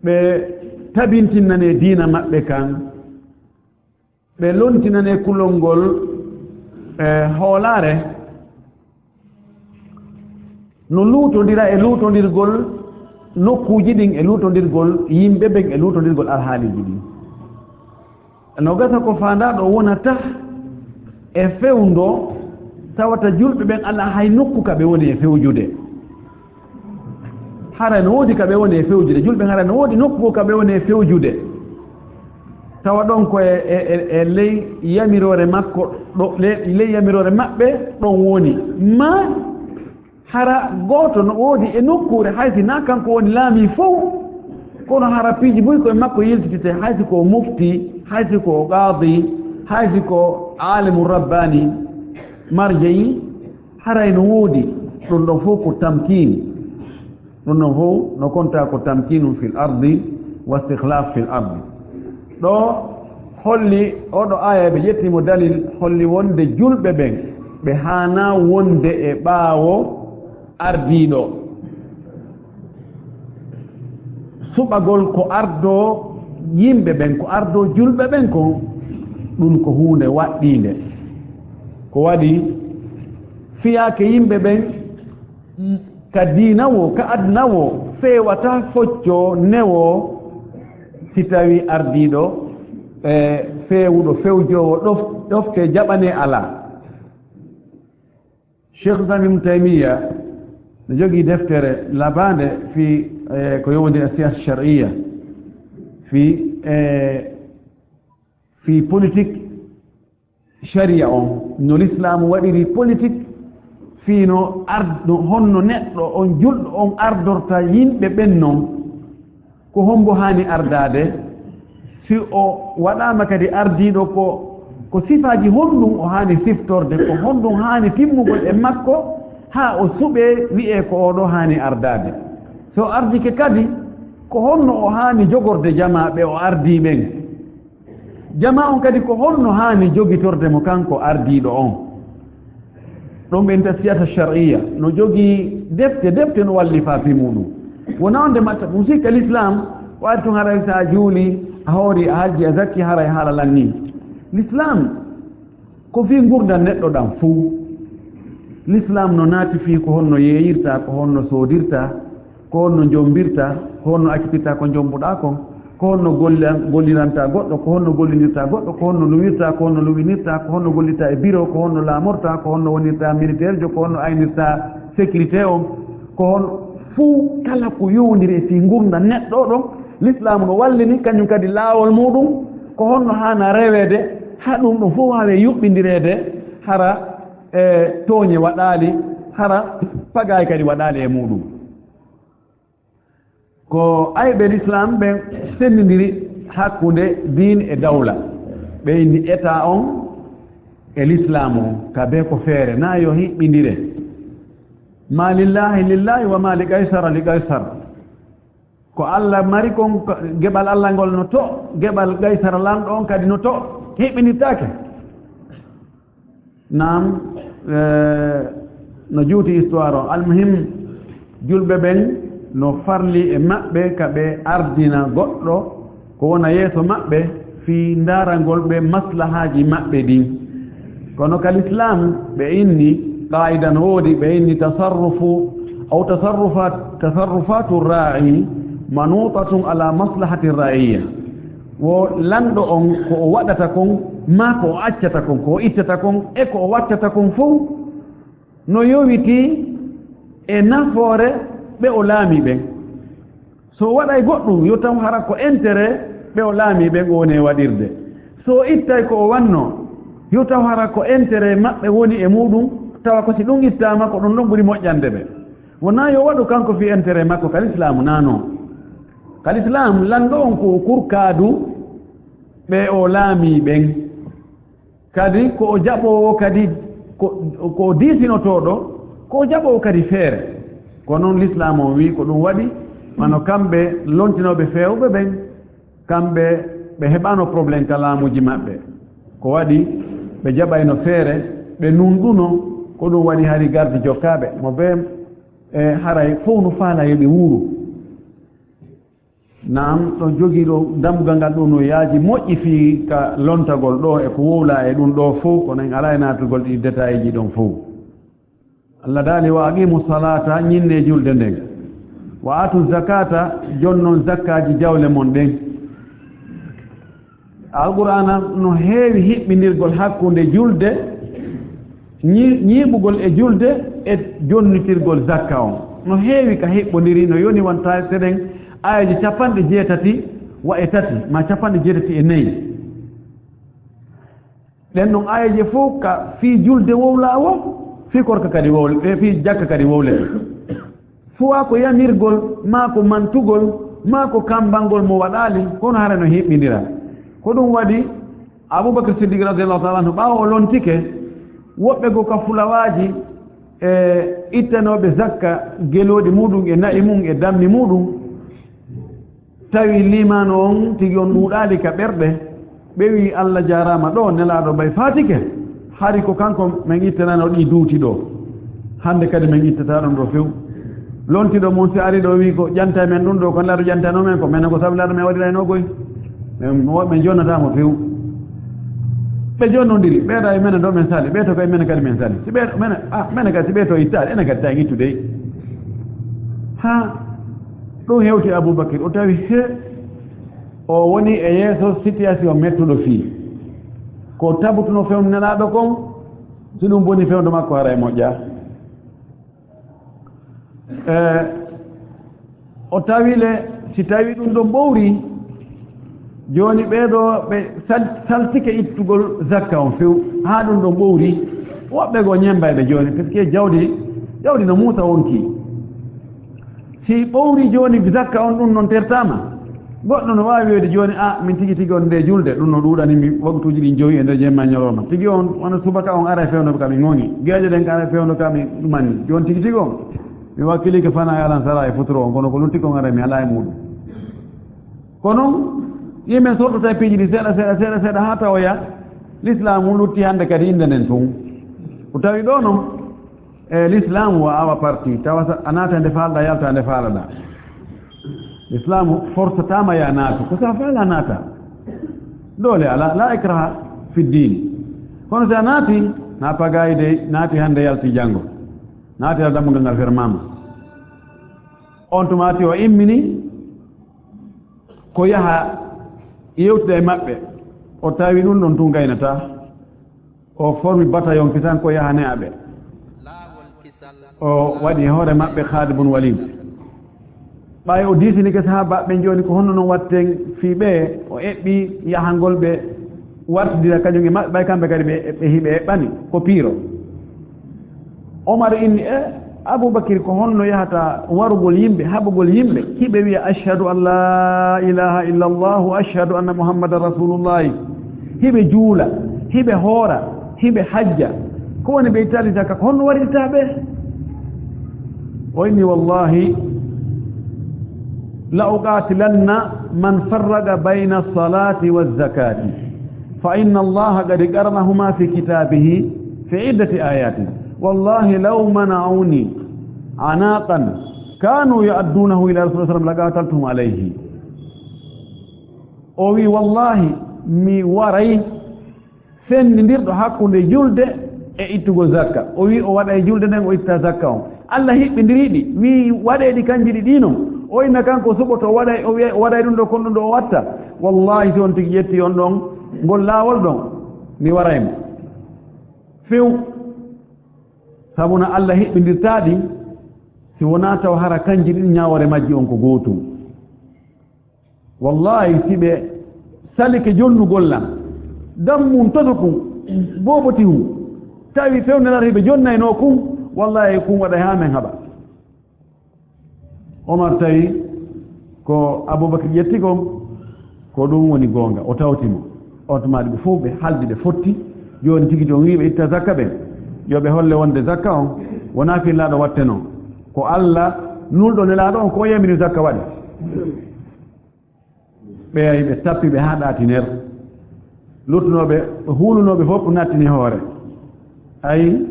ɓe tabintinnane diina maɓɓe kan ɓe lontinane kulol ngol hoolare no luutodira e luutodirgol nokkuji ɗin e luutodirgol yimɓe ɓen e luutodirgol alhaaliji ɗin no gasa ko faandaɗo wonata e fewndo tawata julɓe ɓen ala hay nokku ka ɓe woni e fewjude hara no woodi ka ɓe woni e fewjude julɓe hara no woodi nokku ka ɓe woni e fewjude tawa ɗon ko e ley yamirore makko ɗo ley yamirore maɓɓe ɗon woni ma hara gooto no woodi e nokkure haysi na kanko woni laami fof kono hara piiji buy koye makko yiltitite haysi ko mufti haysi ko qaadi haysi ko alimu rabbani marjeyi haray no woodi ɗum ɗon fof ko tamkin ɗum ɗon fof no konta ko tamkinu fil ardi wa istikhlaf fil ardi ɗo holli oɗo aya ɓe ƴettimo dalil holli wonde julɓe ɓen ɓe hana wonde e ɓaawo ardiɗo suɓagol ko ardo yimɓe ɓen ko ardo julɓe ɓen ko ɗum ko hunde waɗɗinde ko waɗi fiyake yimɓe ɓen ka diinawo ka adnawo fewata focco newo si tawi ardiɗo fewuɗo fewjowo ɗofte jaɓane ala cheikh islam ibn taymiya ne jogii deftere labande fi ko yowndi siyasa shar'iyya fi politique sharia on no l'islam waɗiri politique fii no honno neɗɗo on julɗo on ardorta yimɓe ɓen noon ko hombo haani ardade si o waɗama kadi ardiɗo ko sifaji honɗum o haani siftorde ko honɗum haani timmugol e makko ha o suɓe wi'e ko oɗo haani ardade so ardike kadi ko honno o haani jogorde jamaɓe o ardi ɓen jama on kadi ko honno haani jogitorde mo kanko ardiɗo on ɗum ɓenta siyasa shar'iyya no jogii defte no wallifa fi muɗum wona onde matta ɗum sikka l'islam waɗi tun haray sa juuli a hoori a hajji a zakki haray haala lanni l'islam ko fi gurdan neɗɗo ɗam fuu l'islam no naati fii ko honno yeeyirta ko honno soodirta ko honno jombirta ko honno accitirta ko jombuɗa kon ko honno golliranta goɗɗo ko honno gollinirta goɗɗo ko honno luwirta ko honno luwinirta ko honno gollirta e bureau ko honno laamorta ko honno wonirta militaire jo ko honno aynirta sécurité on ko hon fuu kala ko yowndiri e fi gurda neɗɗo ɗon l'islam no wallini kañum kadi laawol muɗum ko honno hana rewede ha ɗum ɗum fof wawe yuɓɓindirede hara tooñe waɗali hara pagay kadi waɗali e muɗum ko ayɓe l'islam ɓe sendidiri hakkude din e dawla ɓe indi état on e l'islam o ka be ko feere na yo hiɓɓindire ma lillahi lillahi wa ma li gaysara li gaysar ko Allah mari kon geɓal Allah ngol no to geɓal gaysara lamɗo on kadi no to hiɓɓinirtake nam no juuti histoire o almuhim julɓe ɓen no farli e maɓɓe ka ɓe ardina goɗɗo ko wona yeeso maɓɓe fi ndarangol ɓe maslahaji maɓɓe ɗin kono ka l'islam ɓe inni qaida no woodi ɓe inni tasarrufu aw tasarrufatu ra'i manutatun ala maslahati ra'iya wo lanɗo on ko o waɗata kon ma ko o accata kon ko o ittata kon e ko o wattata kon fof no yowiti e nafoore ɓe o laami ɓen so waɗay goɗɗum yo taw hara ko intérêt ɓe o laami ɓen o woni e waɗirde so ittay ko o wanno yo taw hara ko intérêt maɓɓe woni e muɗum tawa ko si ɗum ittama ko ɗum ɗon ɓuri moƴƴande ɓe wona yo waɗu kanko fi intérêt makko ka l'islam nano ka l'islam lanɗo on ko kurkadu ɓe o laami ɓen kadi ko o jaɓowo kadi ko disinotoɗo ko o jaɓowo kadi feere ko noon l'islam o wi ko ɗum waɗi mano kamɓe lontinoɓe fewɓe ɓen kamɓe ɓe heɓano probléme ka laamuji maɓɓe ko waɗi ɓe jaɓayno feere ɓe nunɗuno ko ɗum waɗi hari garde jokkaɓe mo ɓe e haray fof no faala yoɓe wuuru nam ɗo jogii ɗo dammugal ngal ɗo no yaaji moƴƴi fii ka lontagol ɗo e ko wowla e ɗum ɗo fof kono en ala e naatugol ɗi détail ji ɗon fof Allah daali wa aqimu salata ñinne julde nden wa atu zakata jonnon zakkaji jawle mon ɗen alqur'ana no heewi hiɓɓinirgol hakkunde julde ñiiɓugol e julde e jonnitirgol zakka on no heewi ka hiɓɓondiri no yoni wonta seɗen ayaji 80 wa e tati ma 94 ɗen ɗon ayaji fof ka fii julde wowla o fii korka kadi wowle fii jakka kadi wowlete fowa ko yamirgol ma ko mantugol ma ko kambangol mo waɗali kono hara no hiɓɓindira ko ɗum waɗi Aboubacry Siddiq radiallahu taala anhu ɓaawo o lontike woɓɓe go ka fulawaji e ittanoɓe zakka geloɗi muɗum e na'i mum e dammi muɗum tawi limano on tigi on ɗuuɗali ka ɓerɗe ɓe wi Allah jarama ɗo nelaɗo bay fatike hari ko kanko min ittanano ɗi duuti ɗo hande kadi min ittata ɗon ɗo few lontiɗo mon si ari ɗo wi ko ƴanta men ɗum ɗo ko laɗo ƴantano men ko minen ko sabu laɗo men waɗiraynogoy ɓe jonnatamo few ɓe jonnodiri ɓeeɗa e mene ɗo men sali ɓeeto ko e mene kadi men sali si ɓeeɗo mene kadi si ɓeeto ittade ene kadi tan ittude ha ɗum hewti Aboubacry o tawi he o woni e yeeso situation mettuɗo fii ko tabutuno fewnenaɗo kon si ɗum boni fewndo makko hara e moƴƴa o tawile si tawi ɗum ɗo ɓowri joni ɓeeɗo ɓe saltike ittugol zakka on few ha ɗum ɗo ɓowri woɓɓe go ñembayɓe joni par ce que jawdi no muusa wonki si ɓowri joni zakka on ɗum noon tertama goɗɗo no wawi wiide joni min tigi tigi on nde julde ɗum no ɗuuɗanimi waktuji ɗi joyi e nder jemma ñalowma tigi on wona subaka on ara e fewndo kami ŋoŋi gueeƴe ɗen ka ara e fewndo kami ɗumanni joni tigi tigi on mi wakkilike fana e alan sara e futuro on kono ko lutti kon ara mi ala e muɗum kono yimen sorɗota e piiji ɗi seeɗa ha tawoya l'islam lutti hande kadi inde nden tun ko tawi ɗo noon e l'islam o awa parti tawa a naata nde faalɗa yalta nde faalaɗa l'islam force tama ya naatu ko sa faala naata dole ala la ikraha fi din kono so a naati na pagayi de naati hande yalti janngo naati a dammugal ngal fermama on tumati o immini ko yaha yewtude e maɓɓe o tawi ɗum ɗon tun gaynata o formi bataillon kisan ko yaha neaɓe o waɗi hoore maɓɓe Khalid bun Walid ɓay o disinike sahabaɓe joni ko honno noon watten fii ɓe o eɓɓi yahangol ɓe wartidira kañum e maɓɓe ɓay kamɓe kadi ɓe hiɓe eɓɓani ko piiro Omar inni Aboubacry ko honno yahata warugol yimɓe haɓugol yimɓe hiɓe wiya ashhadu an la ilaha illa Allah ashhadu anna muhammadan rasulullahi hiɓe juula hiɓe hoora hiɓe hajja ko woni ɓe ittali zakka ko honno waɗirta ɓe o inni wallahi la uqatilanna man farraga bayna alsalati walzakati fa inna allaha qad qarnahuma fi kitabihi fi iddati ayatin wallahi law mana'uni anaqan kanu yu'addunahu ila rasulillah sallallahu alaihi wasallam laqataltum alayhi o wi wallahi mi waray sennindirɗo hakkunde julde e ittugo zakka o wi o waɗa e julde nden o itta zakka on Allah hiɓɓindiriɗi wi waɗeɗi kanji ɗi ɗino o inna kanko suɓoto o waɗay ɗum ɗo kon ɗum ɗo o watta wallahi si on tigi yetti on ɗon ngol laawol ɗon mi waraymo few sabuna Allah hiɓɓindirtaɗi si wona taw hara kanji ɗin ñawore majji on ko gootum wallahi siɓe salike jonnugolla dammum toto kum boboti hum tawi fewnelata hiɓe jonnayno kum wallahi kum waɗa ha men haɓa Omar tawi ko Aboubacry ƴetti ko ɗum woni goonga o tawtimo automaɗi ɓe fof ɓe haldi ɓe fotti joni tigi to wiɓe itta zakka ɓen yoɓe holle wonde zakka on wona fillaɗo watte noon ko Allah nulɗo nelaɗo on ko yamini zakka waɗi ɓe ay ɓe tappi ɓe ha ɗatiner luttunoɓe hulunoɓe fof nattini hoore ayi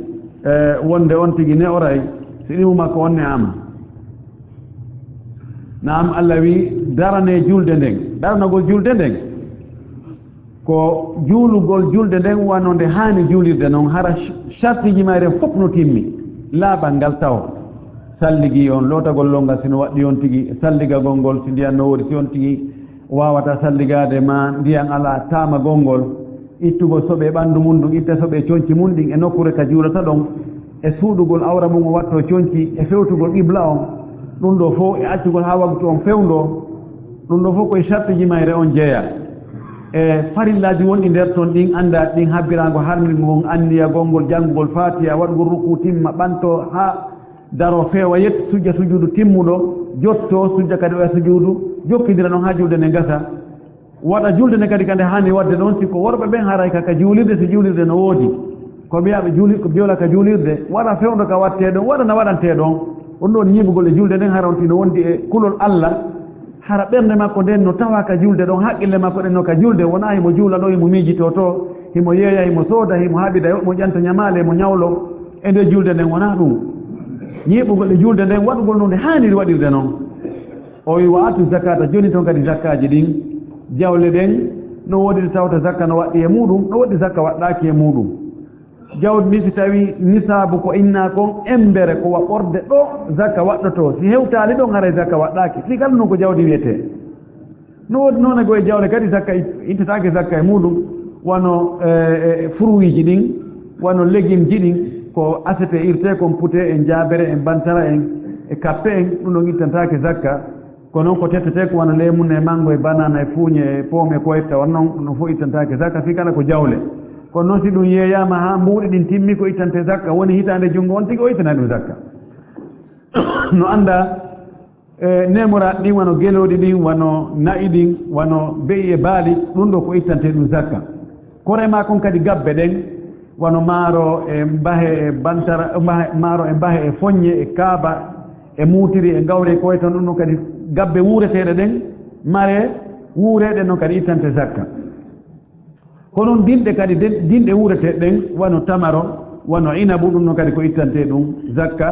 wonde on tigi ne oray si ɗimu makko on ne ama naam Allah wi darane julde nden daranagol julde nden ko juulugol julde nden wano nde haani juulirde noon hara chartiji mayren fof no timmi laaɓal ngal taw salligi on lootagol longal sino waɗɗi on tigi salligagol ngol si ndiyan no woodi si on tigi wawata salligade ma ndiyan ala taama gongol ittugo soɓe ɓanndu mum ɗum itta soɓe coñci mum ɗin e nokkure ka juulata ɗon e suuɗugol awra mum o watto coñci e fewtugol qibla on ɗum ɗo fof e accugol ha waktu on fewndo ɗum ɗo fof koye chartiji mayre on jeeya e farillaji wonɗi nder toon ɗin annda ɗin habbirago harmingon anniya gongol janngugol fatiha waɗugol ruku timma ɓanto ha daro feewa yetto sujja sujudu timmuɗo jotto sujja kadi oya sujudu jokkidira noon ha julde nde gasa waɗa julde nde kadi kande hani wadde ɗon siko worɓe ɓen haray kaka juulirde si juulirde no woodi ko mbiyaɓe juuli ko biyola ka juulirde waɗa fewndo ka watte ɗon waɗa no waɗante ɗon on ɗon yiɓugol e julde nden hara on tino wondi e kulol Allah hara ɓernde makko nden no tawa ka julde ɗon haqqille makko ɗen no ka julde wona himo juula ɗo himo miijito to himo yeeya himo sooda himo haɓida mo ƴanta ñamale mo ñawlo e nde julde nden wona ɗum yiɓugol e julde nden waɗugol no nde haaniri waɗirde noon o wi wa atu zakata joni toon kadi zakkaji ɗin jawle ɗen no woodi tawta zakka no waɗɗi e muɗum no woɗɗi zakka waɗɗaki e muɗum jawdi ndi si tawi nisabu ko inna kon embere ko waɓorde ɗo zakka waɗɗoto si hewtali ɗon haray zakka waɗɗaki si kala noon ko jawdi wiyete no woodi noon e goye jawle kadi zakka ittetake zakka e muɗum wano fruit ji ɗin wano légume ji ɗin ko asete irte kon puute en jaabere en bantara en e kappe en ɗum ɗon ittantake zakka ko noon ko tettete ko wano lemun e mango e banana e fuuñe e pomme e koyetta won noon ɗum fof ittantake zakka si kala ko jawle kono noon si ɗum yeeyama ha mbuuɗi ɗin timmi ko ittante zakka woni hitande junngo on tigi o ittanani ɗum zakka no anda nemoraɗi ɗin wano geloɗi ɗin wano na'i ɗin wano beyi e baali ɗum ɗo ko ittante ɗum zakka korema kon kadi gabbe ɗen wano maaro e mbahe e bantara maaro e mbahe e foññe e kaaba e muutiri e gawre e koye tan ɗum ɗon kadi gabbe wuureteɗe ɗen mare wuureɗe noon kadi ittante zakka kono dinɗe kadi dinɗe wuureteɗe ɗen wano tamaro wano inabu ɗum noon kadi ko ittante ɗum zakka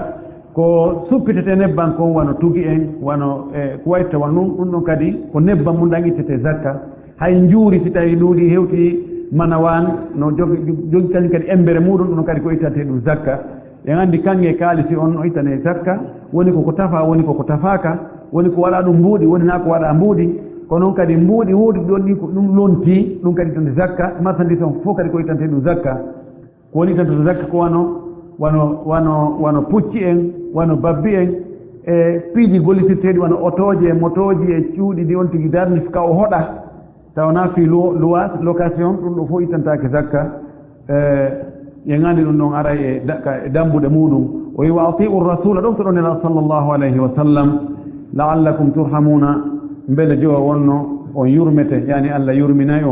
ko suppitete nebban kon wano tugi en wano ko wayitta wano ɗum ɗon kadi ko nebban mum ɗan ittete zakka hay njuuri si tawi ɗuuɗi hewti manawan no jogi kañum kadi embere muɗum ɗum kadi ko ittante ɗum zakka en anndi kanŋe kaalisi on no ittane zakka woni koko tafa woni koko tafaka woni ko waɗa ɗum mbuuɗi woni na ko waɗa mbuuɗi ko noon kadi mbuuɗi wuuɗi ɗon ɗi ko ɗum lonti ɗum kadi ittante zakka marchandise on fof kadi ko ittante ɗum zakka ko woni ittante to zakka ko wano pucci en wano babbi en e piiji gollitirteeɗi wona otoje motoji e cuuɗi ɗi on tigi darnif ka o hoɗa tawana fi luwas location ɗum ɗo fof ittantake zakka e ngandi ɗum ɗon ara e dambuɗe muɗum o wi wa atiu rasula ɗon to ɗon nela sallllahu alayhi wa sallam laallakum turhamuna mbele jowa wonno on yurmete yani allah yurminayi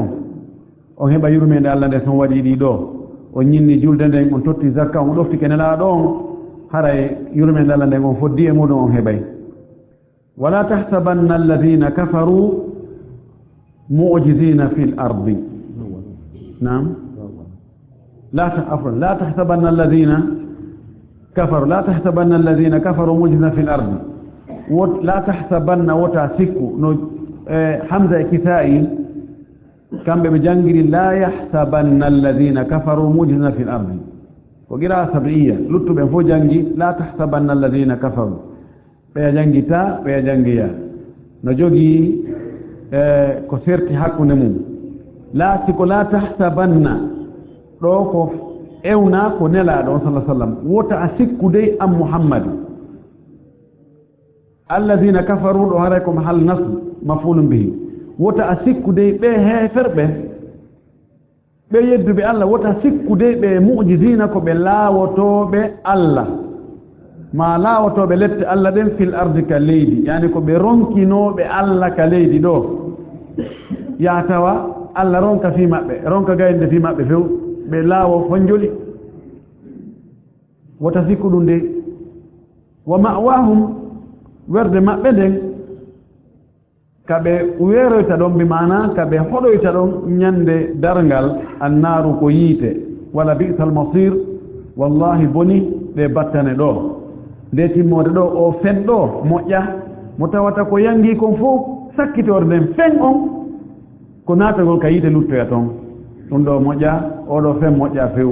on heɓa yurmede allah nde son waɗi ɗi ɗo on ñinni julde nden on totti zakka on ɗofti ke nelaɗo on haray yurmede allah nden on foddi e muɗum on heɓay wala tahsabanna alladina kafaru mu'jizina fi l ardi nam لا تحسبن الذين كفروا معجزين في الأرض لا تحسبن وتعسكوا حمزة كثائي كان بجنجر لا يحسبن الذين كفروا معجزين في الأرض وقراءة سبعية لطب فو جنجي لا تحسبن الذين كفروا بيا جنجي تا بيا جنجي يا نجوجي كسرتي حق نمو لا تحسبن ɗo ko ewna ko nelaɗo on sallah sallam wota a sikkude am muhammad alladina kafaru ɗo haray komo hal nasb mafulum bihi wota a sikkude ɓe heferɓe ɓe yedduɓe allah wota sikkude ɓe mu'jizina ko ɓe laawotoɓe allah ma laawotoɓe lette allah ɗen fil ardi ka leydi yani ko ɓe ronkinoɓe allah ka leydi ɗo ya tawa allah ronka fi maɓɓe ronka gaynde fi maɓɓe few ɓe laawo fonjoli wota sikku ɗum nde wa ma'wahum werde maɓɓe nden ka ɓe weeroyta ɗon bi mana ka ɓe hoɗoyta ɗon ñande darngal annaru ko yiite wala bi'sal masir wallahi boni ɓe battane ɗo nde timmode ɗo o fen ɗo moƴƴa mo tawata ko yangi kon fof sakkitorde nden fen on ko naatagol ka yiite luttoya toon ɗum ɗo moƴƴa oɗo fen moƴƴa few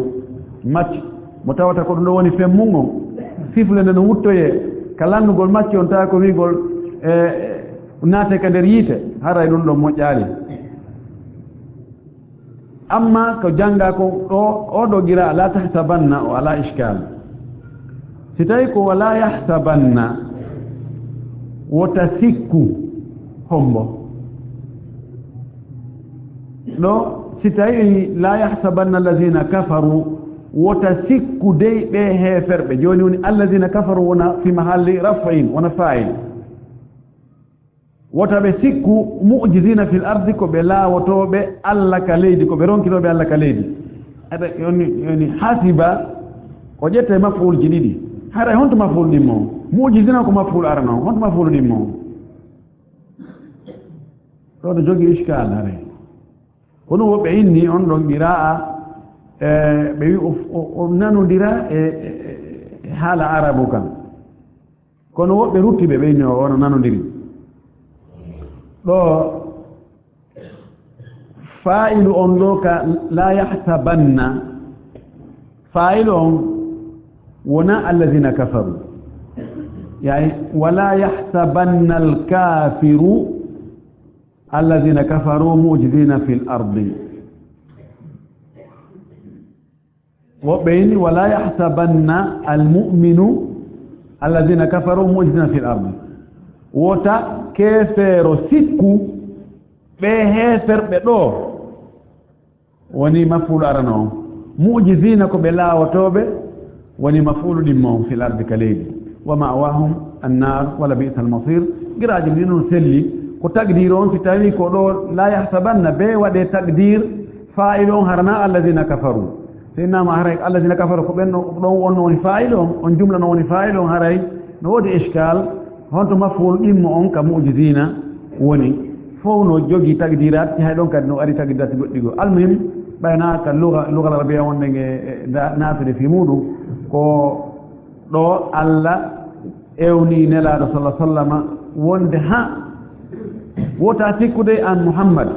macce mo tawata ko ɗum ɗo woni fen mum on sifle nde no wuttoye ka lannugol macce on tawa ko wigol naate ka nder yiite haray ɗum ɗo moƴƴaali amma ko jannga ko ɗo oɗo gira la tahsabanna o ala iskal si tawi ko wala yahsabanna wota sikku hombo ɗo si tawi la yahsabanna alladina kafaru wota sikku dey ɓe heeferɓe joni woni alladina kafaru wona fi mahalli raf'in wona fa'il wota ɓe sikku mu'jizina fil ardi ko ɓe laawotoɓe allah ka leydi ko ɓe ronkitoɓe allah ka leydi aɗa yoni hasiba o ƴetta e maf'ulji ɗiɗi haɗa honto maf'ul ɗimmo mu'jizina ko maf'ul arano honto maf'ul ɗimmo ɗo ɗo jogii iskal hare kono woɓɓe inni on ɗon qira'a ɓe wi o nanodira e haala arabu kan kono woɓɓe ruttiɓe ɓe inni o ono nanodiri ɗo fa'ilu on ɗo ka la yahsabanna fa'ilu on wona alladina kafaru yani wala yahsabanna alkafiru alladina kafaru mu'jizina fil ardi woɓɓe inni wala yahsabanna almu'minu alladina kafaru mu'jizina fil ardi wota kefeero sikku ɓe heeferɓe ɗo woni mafulu arano on mu'jizina ko ɓe laawotoɓe woni mafulu ɗimmo on fil ardi ka leydi wa ma'wahum annar wala bi'sa almasir giraji ɗi noon selli ko taqdir on si tawi ko ɗo la yahsabanna be waɗe taqdir fa'il on harana alladina kafaru sinnama haray alladina kafaru ko ɓen ɗon wonno woni fa'il on jumla no woni fa'il on haray no woodi iskal honto maful ɗimmo on ka mu'jizina woni fof no jogii taqdirat ci hay ɗon kadi no ari taqdirat goɗɗi goo almuhim ɓayna ka lugal arabia wonde nge naatude fi muɗum ko ɗo allah ewni nelaɗo sallah sallama wonde ha wota sikkude an muhammad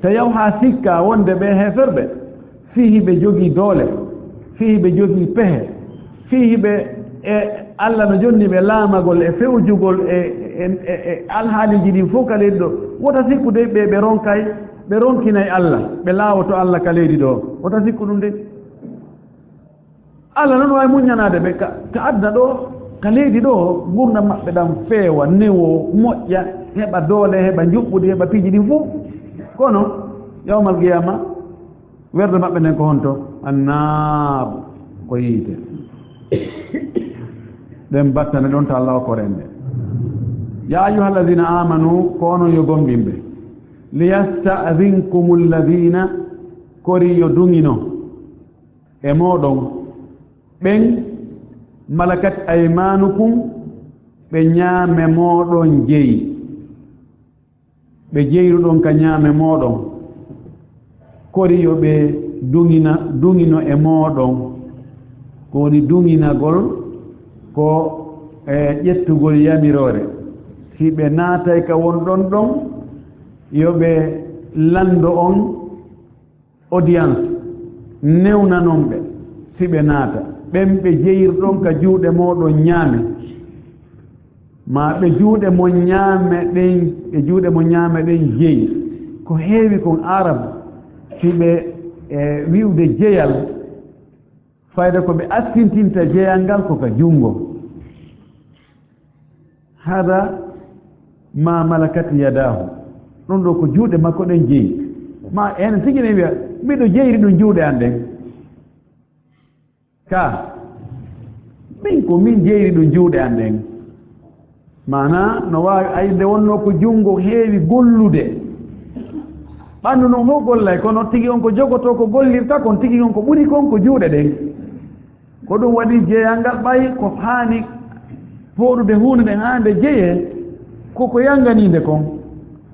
so yaw ha sikka wonde ɓe heferɓe fihi ɓe jogii doole fihi ɓe jogii pehe fihi ɓe e allah no jonni ɓe laamagol e fewjugol e alhaaliji ɗin fof ka leydi ɗo wota sikku de ɓe ronkay ɓe ronkinay allah ɓe laawoto allah ka leydi ɗo wota sikku ɗum de allah noon wawi muñanade ɓe ka adna ɗo kaleedi ɗo gurdam maɓɓe ɗam feewa newo moƴƴa heɓa doole heɓa juɓɓudi heɓa piiji ɗin fof kono yawmal qiyama werde maɓɓe nden ko honto annar ko yiite ɗen battane ɗon to Allah ko rende ya ayuha alladina amanu ko onon yo gonɓimɓe liyasta'dinkum alladina kori yo duŋino e moɗon ɓen malakat aymanukum ɓe ñaame moɗon jeyi ɓe jeyruɗon ka ñaame moɗon kori yo ɓe duŋino e moɗon ko woni duŋinagol ko ƴettugol yamirore si ɓe naatay ka wonɗon ɗon yo ɓe lando on audience newnanon ɓe si ɓe naata ɓen ɓe jeyirɗon ka juuɗe moɗon ñaame ma ɓe juuɗe mo ñaame ɗen ɓe juuɗe mo ñaame ɗen jeyi ko heewi kon arab si ɓe wiwde jeyal fayda ko ɓe astintinta jeyal ngal ko ka junngo hada ma malakat yadahu ɗon ɗo ko juuɗe makko ɗen jeyi ma ene tigi ne wiya mbiɗo jeyri ɗum juuɗe an ɗen ka min ko min jeyri ɗum juuɗe an ɗen mana no waawi ayde wonno ko junngo heewi gollude ɓanndu noon fof gollay kono tigi on ko jogoto ko gollirta kon tigi on ko ɓuri kon ko juuɗe ɗen ko ɗum waɗi jeyal ngal ɓay ko haani fooɗude huunde nden haande jeyee koko yanganiinde kon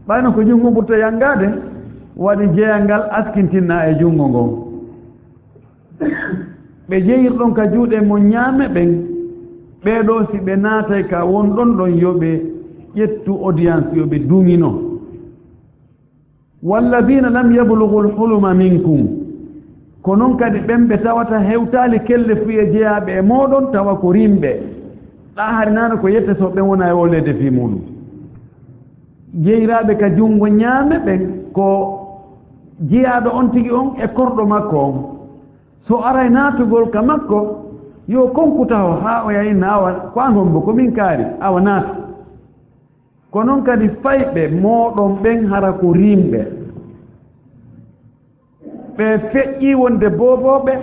ɓayno ko junngo ɓurta yangaade waɗi jeyal ngal askintinna e junngo ngon ɓe jeyirɗon ka juuɗe mo ñaame ɓen ɓeeɗo si ɓe naatay ka wonɗon ɗon yo ɓe ƴettu audience yo ɓe duŋino walladina lam yablugu lhuluma minkum ko noon kadi ɓen ɓe tawata hewtaali kelle fuye jeyaaɓe e mooɗon tawa ko rimɓe ɗa hari naano ko yette so ɓen wona e wolleede fii muɗum jeyraaɓe ka junngo ñaame ɓen ko jeyaaɗo on tigi on e korɗo makko on so aray naatugol ka makko yo konku taw haa o yayinna awa ko an hombo ko min kaari awa naata ko noon kadi fayɓe mooɗon ɓen hara ko rimɓe ɓe feƴƴii wonde boobooɓe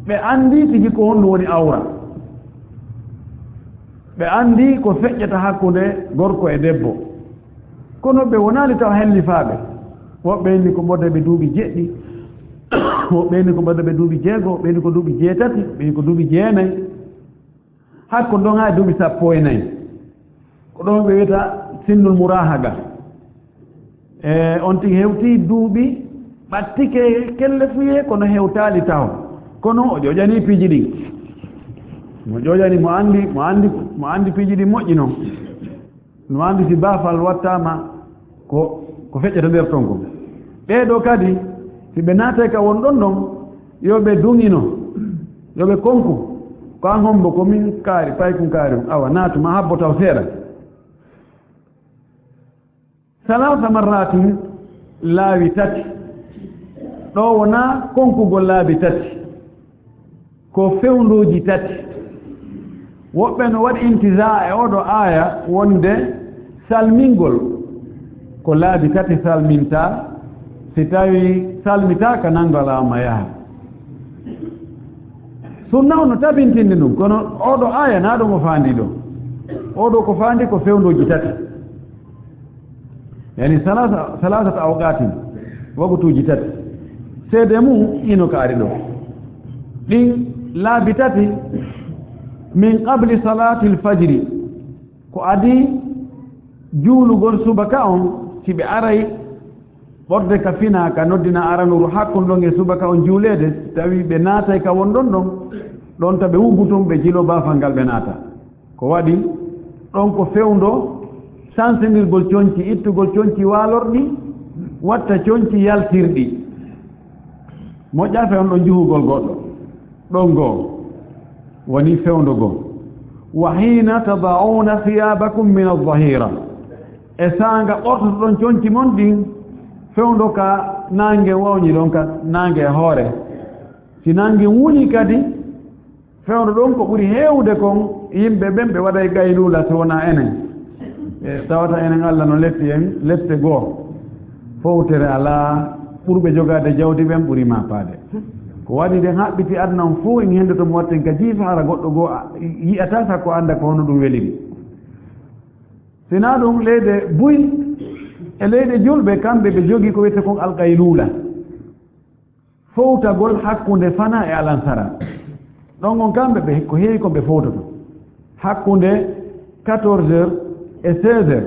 ɓe anndi tigi ko honɗum woni awra ɓe anndi ko feƴƴata hakkunde gorko e debbo kono ɓe wonaali taw hellifaaɓe woɓɓe inni ko ɓodde ɓe duuɓi jeɗɗi woɓɓe inni ko ɓodde ɓe duuɓi jeego woɓɓe inni ko duuɓi jeetati ɓe inni ko duuɓi jeenayi hakko ɗon haa duuɓi 14 ko ɗon ɓe wiyata sinnul murahaga on tigi hewtii duuɓi ɓattike kelle fuye kono hewtaali taw kono o ƴoƴanii piiji ɗin mo ƴoƴani mo anndi piiji ɗin moƴƴi noon no anndi si baafal wattaama ko feƴƴata ndeer ton ko ɓeeɗo kadi si ɓe naatay ka won ɗon ɗon yo ɓe duŋino yo ɓe konku ko an hombo ko min kaari pay kum kaari awa naatu ma habbo taw seeɗa salasa marratin laawi tati ɗo wonaa konkugol laabi tati ko fewnduuji tati woɓɓe no waɗi intisa e oɗo aaya wonde salmingol ko laabi tati salminta si tawi salmitaaka nanngalaama yaha sunna ono tabintinde ɗum kono oɗo aaya naa ɗon o faandi ɗo oɗo ko faandi ko fewnduuji tati yani salasata awqatin wagutuuji tati seede mum ino kaari ɗo ɗin laabi tati min qabli salati lfajiri ko adi juulugol subaka on si ɓe aray ɓorde ka fina ka noddina aranuru hakkon ɗon e subaka on juuleede tawi ɓe naatay ka won ɗon ɗon ta ɓe wuggutum ɓe jilo baafal ngal ɓe naata ko waɗi ɗon ko fewndo sansenirgol coñci ittugol coñci waalorɗi watta coñci yaltirɗi moƴƴa fe on ɗon juhugol goɗɗo ɗon goo woni fewndo goo wa hina tadauna thiyabakum min aldahira e saanga ɓortoto ɗon coñci mon ɗin fewndo ka nangue wawñi ɗon ka nangue e hoore si nangue wuni kadi fewndo ɗon ko ɓuri heewde kon yimɓe ɓen ɓe waɗa e gaylula so wona enen tawata enen Allah no letti en lette goo fowtere alaa ɓurɓe jogaade jawdi ɓen ɓuri ma paade ko waɗi den haɓɓiti aduna on fof en henndu tomo watten ka jiifa hara goɗɗo goo yiyata sakko annda ko hono ɗum weliri sinaa ɗum leyde buy e leyɗe julɓe kamɓe ɓe jogii ko wiyete kon alqaylula fowtagol hakkunde fana e alansara ɗon on kamɓe ɓe ko heewi ko ɓe fowtoto hakkunde 14 heures e 16 heures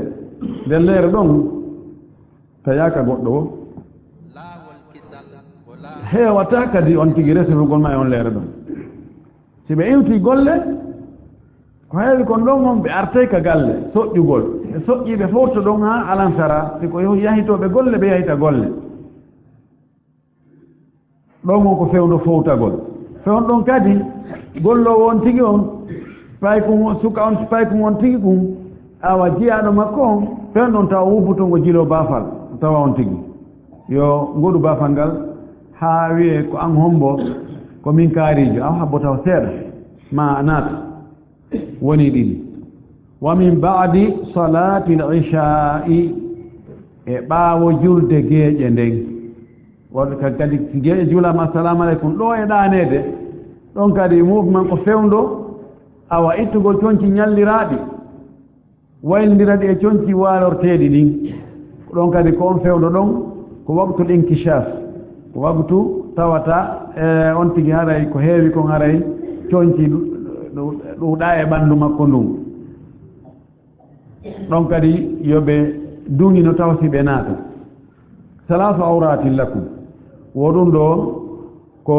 nder leere ɗon tayaka goɗɗo o heewata kadi on tigi resirugol ma e on leere ɗon si ɓe iwti golle ko heewi kon ɗon on ɓe artay ka galle soƴƴugol e soƴƴiɓe fowto ɗon ha alansara si ko yahitoɓe golle ɓe yahita golle ɗon on ko fewndo fowtagol fewn ɗon kadi gollowo on tigi on paykum suka on paykum on tigi kum awa jiyaɗo makko on fewn ɗon tawa wubbutongo jilo baafal tawa on tigi yo ngoɗu baafal ngal haa wiye ko an hombo ko min kaarijo aw habbo taw seeɗa ma naata woni ɗiɗi wa min ba'di salati l icha'i e ɓaawo julde geeƴe nden woɗ kadi si geeƴe julama assalamu aleykum ɗo e ɗaaneede ɗon kadi mouvement ko fewndo awa ittugol coñci ñalliraaɗi waylindiraɗi e coñci waalorteeɗi ɗin ɗon kadi ko on fewndo ɗon ko waktul inkishaf ko waktu tawata on tigi haray ko heewi kon haray coñci ɗuuɗa e ɓanndu makko ndun ɗon kadi yoɓe duŋi no taw si ɓe naata salasu awratin lakum woɗum ɗo ko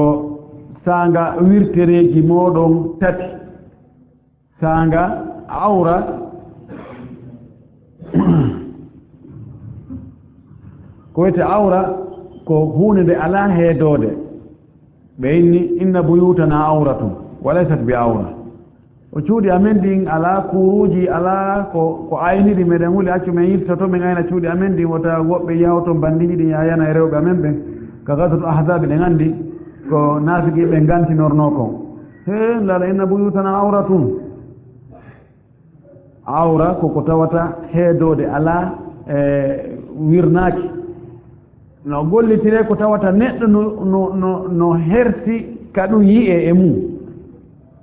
saanga wirtereeji mooɗon tati saanga awra ko wiyete awra ko huunde nde alaa heedoode ɓe inni inna buyutana awratum walaysat bi awra o cuuɗi amen ɗin alaa kuuruuji alaa ko ayniɗi meɗen huli accu men yirtoto men ayna cuuɗi amen ɗin wota woɓɓe yawto bandiɗi ɗin yayana e rewɓe amen ɓen ka gasatu ahzabe ɗen anndi ko naafigiiɓe ngantinornoo kon he lala inna buyutana awratum awra koko tawata heedoode alaa wirnaaki no gollitire ko tawata neɗɗo no herti ka ɗum yi'e e mum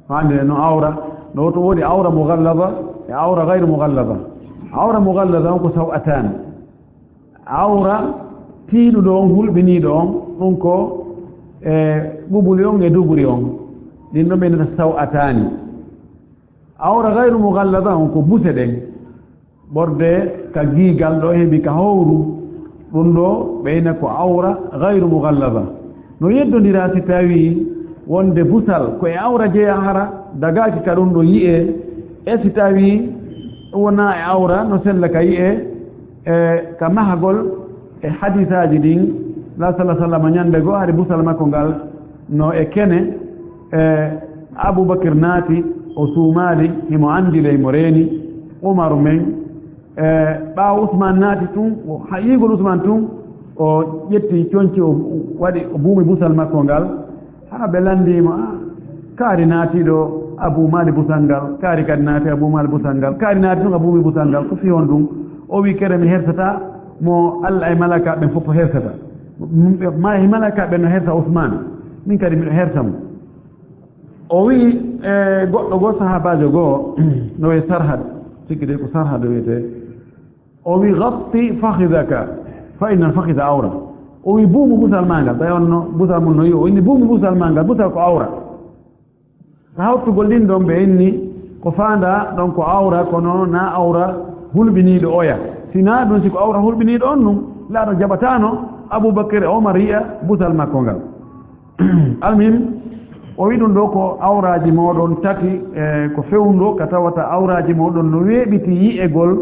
hande no awra no to woodi awra mughallada e awra gayru mughallada awra mughallada on ko saw'atani awra tiiɗuɗo on hulɓiniiɗo on ɗum ko e ɓuɓuli on e duburi on ɗin ɗon ɓe nata saw'atani awra gayru mughallada on ko buse ɗen ɓorde ka giigal ɗo heɓi ka howru ɗum ɗo ɓeyna ko awra gayru mughallada no yeddondira si tawi wonde busal ko e awra jeeya hara dagaaki ka ɗum ɗo yi'e e si tawi wona e awra no sella ka yi'e ka mahagol e hadisaji ɗin la sallam ñande goo haade busal makko ngal no e kene aboubacre naati o suumaali himo anndile mo reeni umaru men ɓaawo ousmane naati tun yiigol ousmane tun o ƴetti coñci o waɗi o buumi busal makko ngal haa ɓe lanndimo kaari naatiiɗo abou mali busal ngal kaari kadi naati abou mali busal ngal kaari naati tun a buumi busal ngal ko fi on ɗum o wi kere mi hersata mo allah e malaka ɓen fof hersata malaka ɓen no hersa ousmane min kadi miɗo hersa mo o wi goɗɗo goo sahabajo goo no e sarhad sikki de ko sarhad wiyete o wi gatti fakhidaka fa inna alfakhida awra o wi buumu busal ma ngal ɓay onno busal mum no yi o inni buumu busal ma ngal busal ko awra ko hawtugol ɗin ɗon ɓe inni ko faanda ɗon ko awra kono na awra hulɓiniiɗo oya sina ɗum siko awra hulɓiniiɗo on ɗum laaɗo jaɓatano aboubacre e omar yiya busal makko ngal almim o wi ɗum ɗo ko awraji moɗon tati ko fewndo ka tawata awraji moɗon no weeɓiti yi'egol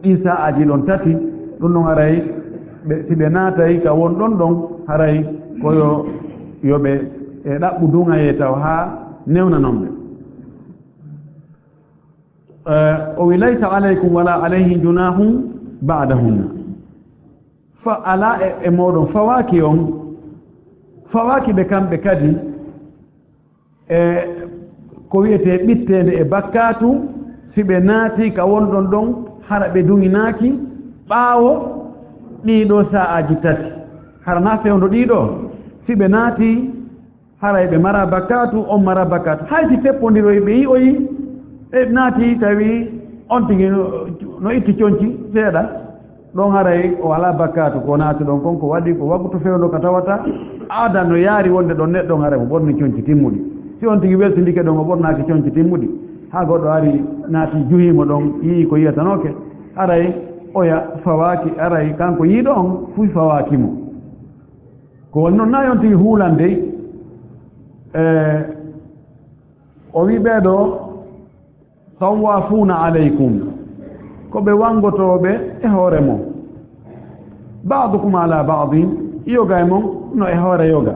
ɗi sa'aji ɗon tati ɗum ɗon haray si ɓe naatay ka won ɗon ɗon haray koyo yoɓe e ɗaɓɓu duŋaye taw haa newnanon ɓe o wi laysa alaykum wala alayhi junahum ba'dahunna fa ala e moɗon fawaki on fawaki ɓe kamɓe kadi ko wiyete ɓittede e bakkatu si ɓe naati ka wonɗon ɗon hara ɓe duŋinaaki ɓaawo ɗiɗo sa'aji tati hara na fewndo ɗiɗo si ɓe naati hara ɓe mara bakkatu on mara bakkatu haysi feppodiroy ɓe yi'oyi ɓe naati tawi on tigi no itti coñci seeɗa ɗon haray o ala bakkatu ko naati ɗon kon ko waɗi ko wagguto fewndo ka tawata aada no yaari wonde ɗon neɗɗon haray mo ɓorni coñci timmuɗi si on tigi weltindike ɗon o ɓornaaki coñci timmuɗi haa goɗɗo ari naati juhiimo ɗon yii ko yiyatanoke aray oya fawaaki aray kanko yiiɗo on fuy fawaaki mo ko woni noon naa on tigi huulan dey o wi ɓeeɗo tawafuuna aleykum ko ɓe wangotooɓe e hoore mon baadukum ala baadin yoga e mon no e hoore yoga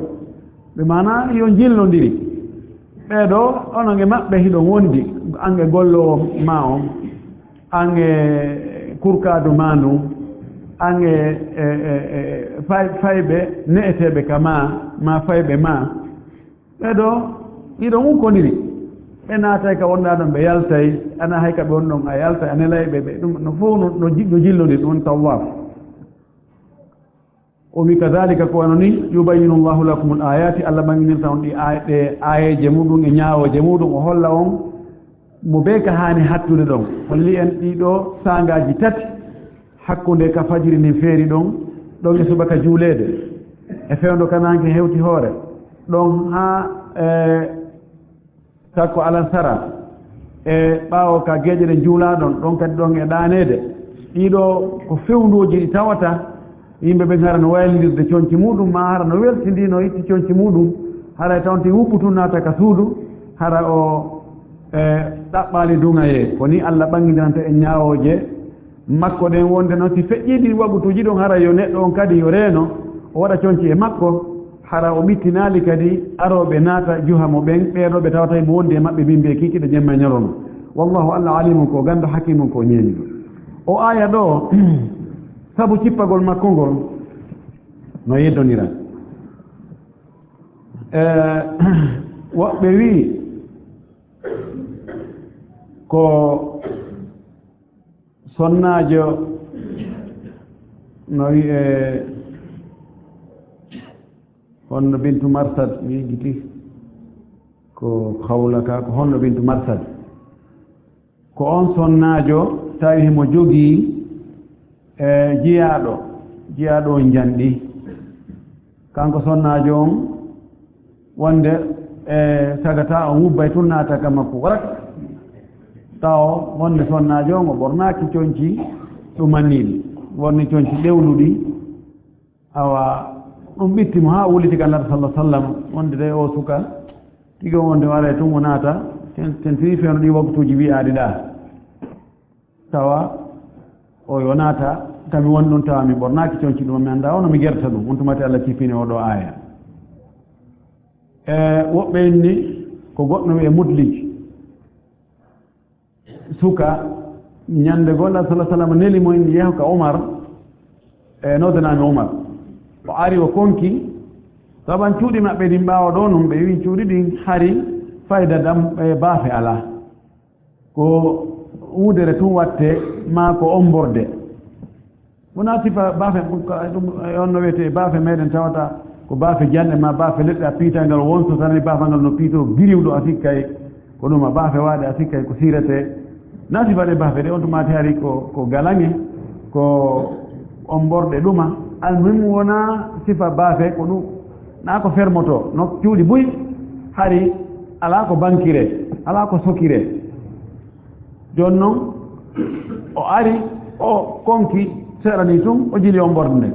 ɓe mana yo jillondiri ɓeeɗo onon e maɓɓe hiɗon wondi an e gollowo ma on an e kurkadu ma ndun an e fayɓe ne'eteɓe ka ma fayɓe ma ɓeeɗo hiɗon ukkodiri ɓe naatay ka wonɗa ɗon ɓe yaltay ana hay ka ɓe won ɗon a yaltay a nelayɓe ɓe ɗum no fof no jillondir ɗum tawaf o wi kadalika ko wano ni yubayinu llahu lakum l ayati allah ɓanginirta on ɗe ayeje muɗum e ñaawoje muɗum o holla on mo ɓe ka haani hattude ɗon holli en ɗiɗo sangaji tati hakkunde ka fajiri nin feeri ɗon e subaka juuleede e fewndo kananke hewti hoore ɗon haa takko alansara e ɓaawo ka geeƴe ɗe juulaaɗon ɗon kadi ɗon e ɗaaneede ɗiɗo ko fewnduuji ɗi tawata yimɓe ɓe hara no waylindirde coñci muɗum ma hara no weltindi no itti coñci muɗum hara tawnti wupputu naata ka suudu hara o ɗaɓɓaali duŋaye ko ni allah ɓangindiranta en ñaawooje makko ɗen wonde noon si feƴƴiiɗi waɓutuji ɗon hara yo neɗɗo on kadi yo reeno o waɗa coñci e makko hara o ɓittinaali kadi arooɓe naata juha mo ɓen ɓeeɗo ɓe tawata mo wondi e maɓɓe bimbe kikiɗe jemma ñalono wallahu allah alimum ko ganndo hakkimum ko ñeemi o aya ɗo sabu cippagol makko ngol no yeddonira woɓɓe wii ko sonnaajo no wi honno bintu marsad mi yejjiti ko hawla ka ko honno bintu marsad ko on sonnaajo tawi himo jogii jiyaaɗo on janɗi kanko sonnaajo on wonde sagata on wubbay tun naata ka makko warat taw wonde sonnaajo on o ɓornaaki coñci ɗumanniiɗi wonni coñci ɗewluɗi awa ɗum ɓittimo haa wuliti ka annabi sallah sallam wonde de o suka tigi on wonde wara tun o naata ten tiri feewno ɗi waktuuji wiyaaɗi ɗaa tawa o yo naata tami woni ɗum tawa mi ɓornaaki coñci ɗum mi annda ono mi gerta ɗum on tumati allah cippini oɗo aya woɓɓe ni ko goɗɗo wiye mudlij suka ñande gonɗa sallah sallam neli mo en yeeho ka oumar e noddanami oumar o ari o konki saban cuuɗi maɓɓe ɗin ɓaawa ɗo noon ɓe wi cuuɗi ɗin hari fayda dam e baafe alaa ko wuudere tun watte ma ko omborde wona sifa baafe ɗum on no wiyete baafe meɗen tawata ko baafe janɗe ma baafe leɗɗe a piital ngal wonso tan baafa ngal no piito biriwɗo a sikkay ko ɗum a baafe waaɗe a sikkay ko sirete na sifa ɗe baafe ɗe on tumati hari ko galange ko omborɗe ɗuma almuhimu wona sifa baafe ko ɗum naa ko fermoto no cuuɗi buy hari alaa ko bankire alaa ko sokire jooni noon o ari o konki seeɗani tun o jili omborde nde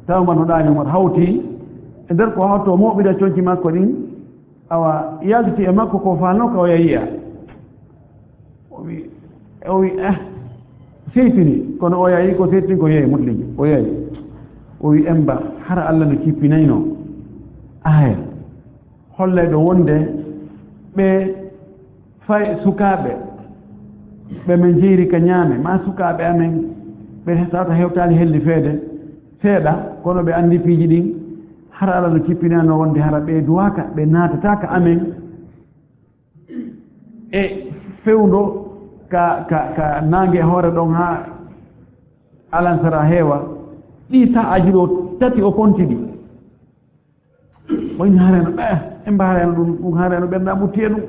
tawma no ɗaani omo hawti e ndeer ko hawto moɓida coñci makko ɗin awa yalti e makko ko faano ka o yayiya o wi seytini kono o yayi ko seytini ko yeeyi mutliji o yeeyi o wi emba hara allah no cippinayno aya hollayɗo wonde ɓe fay sukaaɓe ɓe men jeeri ka ñaame ma sukaaɓe amen ɓe tawata hewtaali helli feede seeɗa kono ɓe anndi piiji ɗin hara allah no cippinano wonde hara ɓe duwaka ɓe naatataka amen e fewndo ka nange hoore ɗon ha alansara heewa ɗi sa'aji ɗo tati o konti ɗi oyn haareno en mbaareno ɗum haareno ɓernda ɓuttiye ɗum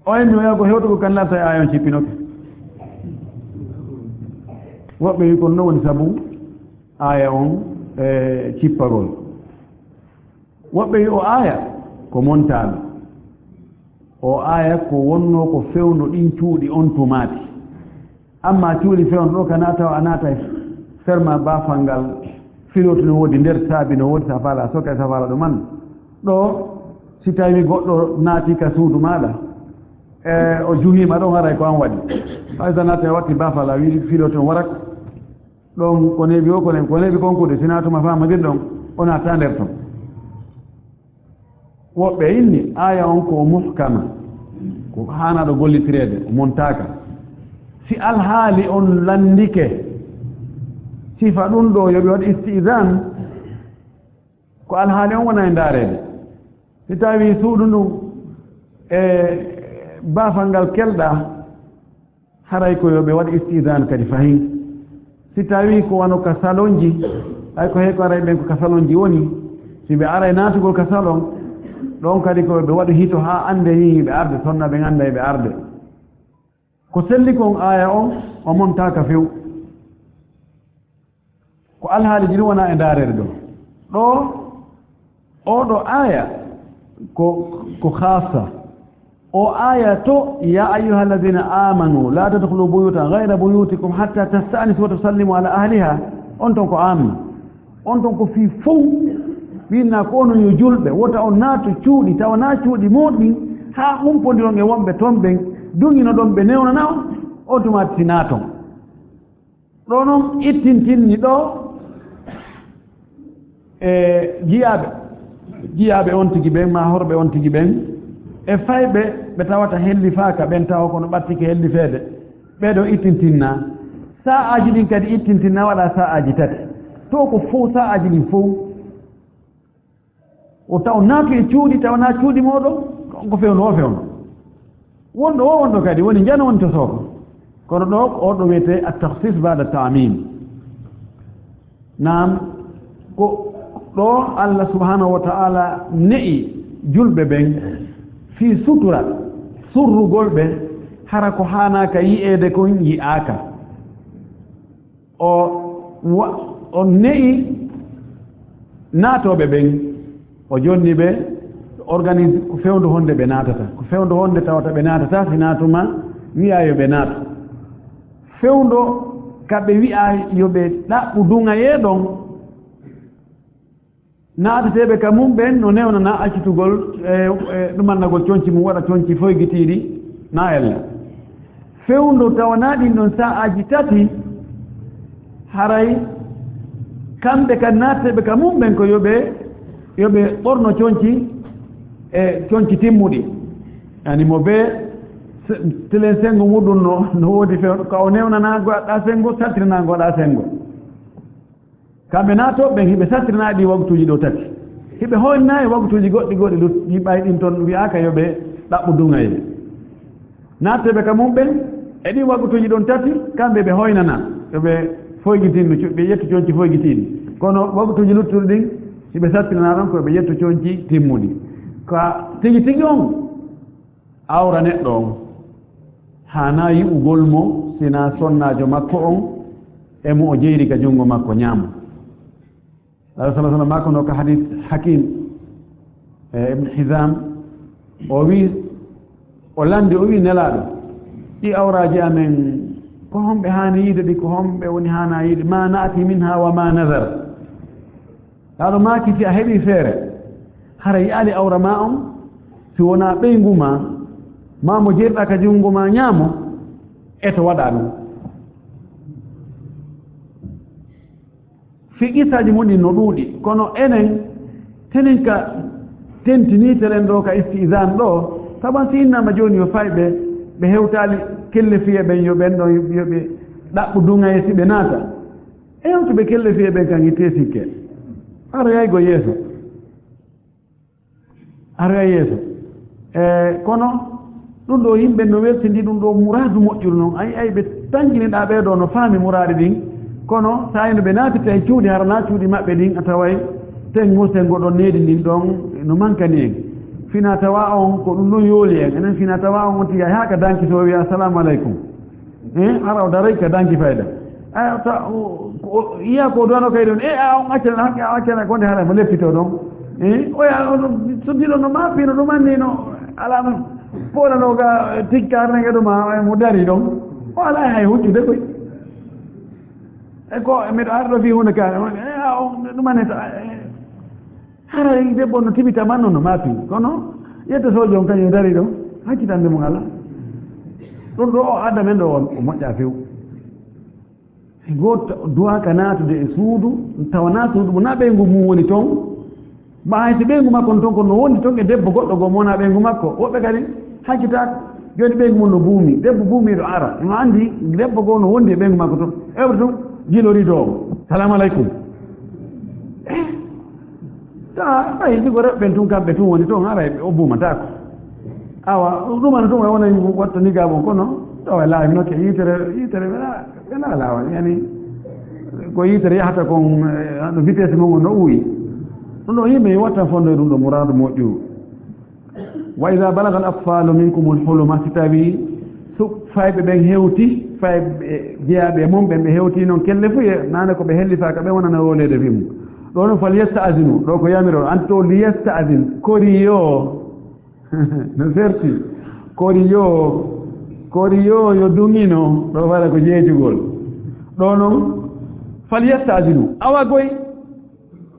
o enni o yago hewtugo kan larta e ayon cippinoke woɓɓe wi kon no woni sabu aya on cippagol woɓɓe wi o aya ko montaɗo o aya ko wonno ko fewno ɗin cuuɗi on tumaati amma cuuɗi fewno ɗo ka naata o a naata ferma bafal ngal filoto no woodi nder saabi no woodi safala soka e safala ɗo man ɗo si tawi goɗɗo naati ka suudu maɗa o juhima ɗon haray ko an waɗi hay so naata e watti bafal a wi filoto no warat ɗon ko neebi o ko neebi konkude si naatuma famadir ɗon o naata nder ton woɓɓe inni aya on ko muhkama ko hanaɗo gollitirede o montaka si alhaali on landike sifa ɗum ɗo yoɓe waɗa istidan ko alhaali on wona e ndaarede si tawi suuɗu ndun e baafal ngal kelɗa haray ko yoɓe waɗa istidan kadi fahin si tawi ko wano ka salon ji hay ko heko aray ɓen ko ka salon ji woni si ɓe ara e naatugol ka salon ɗon kadi ko ɓe waɗa hito ha ande ni ɓe arde sonna ɓe ganda e ɓe arde ko selli kon aya on o montaka few ko alhaali ji ɗum wona e ndaarede ɗo ɗo oɗo aya ko khasa o aya to ya ayuha alladina amanu la tadkhulu buyutan gayra buyutikum hatta tastanisu wa tusallimu ala ahliha on ton ko amna on ton ko fi fof winna ko onon yo julɓe wota on naatu cuuɗi tawa na cuuɗi moɗɗin ha humpodiron e wonɓe toon ɓen dugino ɗon ɓe newnana on tumati si naaton ɗo noon ittintinni ɗo e jiyaɓe on tigi ɓen ma horɓe on tigi ɓen e fayɓe ɓe tawata hellifaaka ɓen tawa kono ɓattike hellifeede ɓeɗo ittintinna sa'aji ɗin kadi ittintinna waɗa sa'aji tati to ko fof sa'aji ɗin fof o taw naatu e cuuɗi tawa na cuuɗi moɗon ko fewno o fewno wonɗo o wonɗo kadi woni jano woni to sooko kono ɗo oɗo wiyete a tahsis bada tamim nam ko ɗo Allah subhanahu wa ta'ala ne'i julɓe ɓen fi sutura surrugol ɓe hara ko hanaka yi'ede kon yi'aka o ne'i naatoɓe ɓen o jonni ɓe organise ko fewndo honde ɓe naatata ko fewndo honde tawata ɓe naatata si naatuma wiya yo ɓe naato fewndo kaɓe wi'a yoɓe ɗaɓɓu dungayeɗon naatateɓe ka mum ɓen no newnana accitugol ɗumannagol coñci mum waɗa coñci foygitiɗi na ella fewndo tawana ɗin ɗon sa'aji tati haray kamɓe kadi naatateɓe ka mum ɓen ko yoɓe ɓorno coñci e coñci timmuɗi yani mo be tilen sengo muɗum no woodi fewno ka o newnana goɗɗa sengo sattirina goɗa sengo kamɓe naatoɓe hiɓe sattirina ɗi waktuji ɗo tati hiɓe hoynna e waktuji goɗɗi yiɓay ɗin toon wiyaka yoɓe ɗaɓɓu dungaye naatteɓe ka mum ɓen e ɗin waktuji ɗon tati kamɓe ɓe hoynana yoɓe foygitinno ɓe ƴettu coñci foygitiɗi kono waktuji luttuɗi ɗin hiɓe sattirina ɗon koɓe ƴettu coñci timmuɗi ka tigi tigi on awra neɗɗo on hana yi'ugol mo sina sonnajo makko on emo o jeyri ka junngo makko ñaamo Allah sallallahu alaihi wasallam makko no ka hadith Hakim ibn Hizam o wi o landi o wi nelaɗo ɗi awraji amen ko homɓe hani yiide ɗi ko homɓe woni hana yiide ma naati minha wa ma nadar aɗo maaki si a heɓi feere hara yi'ali awra ma on si wona ɓeygu ma mo jeerɗa ka junngo ma ñaamo eto waɗa ɗum fi qisaji muɗi no ɗuuɗi kono enen tenen ka tentiniteren ɗo ka istizan ɗo taban si innama joni yo fayɓe ɓe hewtali kelle fiye ɓen yo ɓen ɗon yoɓe ɗaɓɓu dungaye si ɓe naata en to ɓe kelle fiye ɓen kan yitte sikke aroyaygo yeeso aroya yeeso kono ɗum ɗo yimɓe no weltindi ɗum ɗo muradu moƴƴuru noon ay ɓe tanjiniɗa ɓeeɗo no faami muraadi ɗin kono so ayno ɓe naatita e cuuɗi harana cuuɗi maɓɓe ɗin a taway tengo ɗon needi ndin ɗon no mankani en fina tawa on ko ɗum ɗon yooli en enen fina tawa on tiya haa ka danki to wiya assalamu aleykum ara o daray ka danki fayda yiya ko duwano kay ɗon on accana gonde haala mo leppito ɗon oya suddiɗo no mappino ɗum annino ala no poɗanoga tikkarnege ɗuma mo dari ɗon o ala hay huccude koy ko miɗo arɗo fi hunde ka ɗumane hara debbo no tibita man noon no maafi kono yetta sojo on kañum dari ɗo haccitande mum ala ɗum ɗo o adda men ɗo o moƴƴa few go duwaka natude e suudu tawana suudu mo na ɓeygu mum woni toon ma haysi ɓeygu makko toon kono woni toon e debbo goɗɗo goo mona ɓeygu makko woɓɓe kadi haccitaka joni ɓeygu mum no buumi debbo buumiɗo ara no andi debbo goo no wondi e ɓeygu makko toon ewre toon jilorido o salamu aleykum ta ɓay ɗigo reɓɓen tun kamɓe tun woni toon ara o buumatako awa ɗumana tun wona wattaniga bon kono tawa laawi nokke yitere wela laawa yani ko yitere yahata kon no vitesse mum no ɓuuyi ɗum ɗo yimɓe wattan fondoye ɗum ɗo mouradu moƴƴuru wa ida balaga al atfalu minkum lhuluma si tawi fayɓe ɓen hewti fayɓe jeyaɓe mum ɓen ɓe hewti noon kelle fu nane ko ɓe hellifaka ɓe wonana wolede fimu ɗo noon fal yesta'asinu ɗo ko yamiro an to li yesta'asin koriyo no serti koriyo yo duŋino ɗo waɗa ko jeejugol ɗo noon fal yesta'asinu awa goy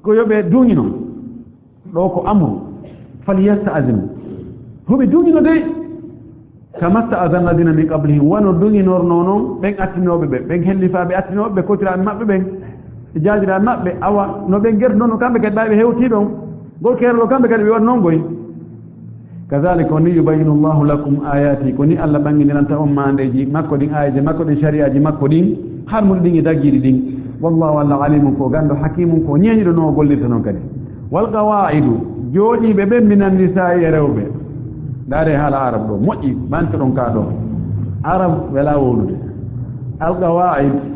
ko yoɓe duŋino ɗo ko amru fal yesta'asinu hoɓe duŋino dey kama sta'azana alladina min qablihim wono duŋinorno noon ɓen attinoɓe ɓe ɓen hellifaɓe attinoɓe ɓe kotiraɓe maɓɓe ɓen e jaajiraɓe maɓɓe awa no ɓen gerdi noon no kamɓe kadi ɓaɓe hewti ɗon gol kerlo kamɓe kadi ɓe waɗ noon goy kadalika ni yubayinu llahu lakum ayati ko ni allah ɓanginiranta on mandeji makko ɗin ayaji makko ɗin shari'aji makko ɗin har muɗi ɗin e daggiɗi ɗin wallahu allah alimum ko ganndo hakimum ko ñeñiɗo no o gollirta noon kadi wal qawaidu jooɗiɓe ɓen minan nisa'i e rewɓe daare haala arab ɗo moƴƴi ɓante ɗon ka ɗo arab wela wowlude al qawaid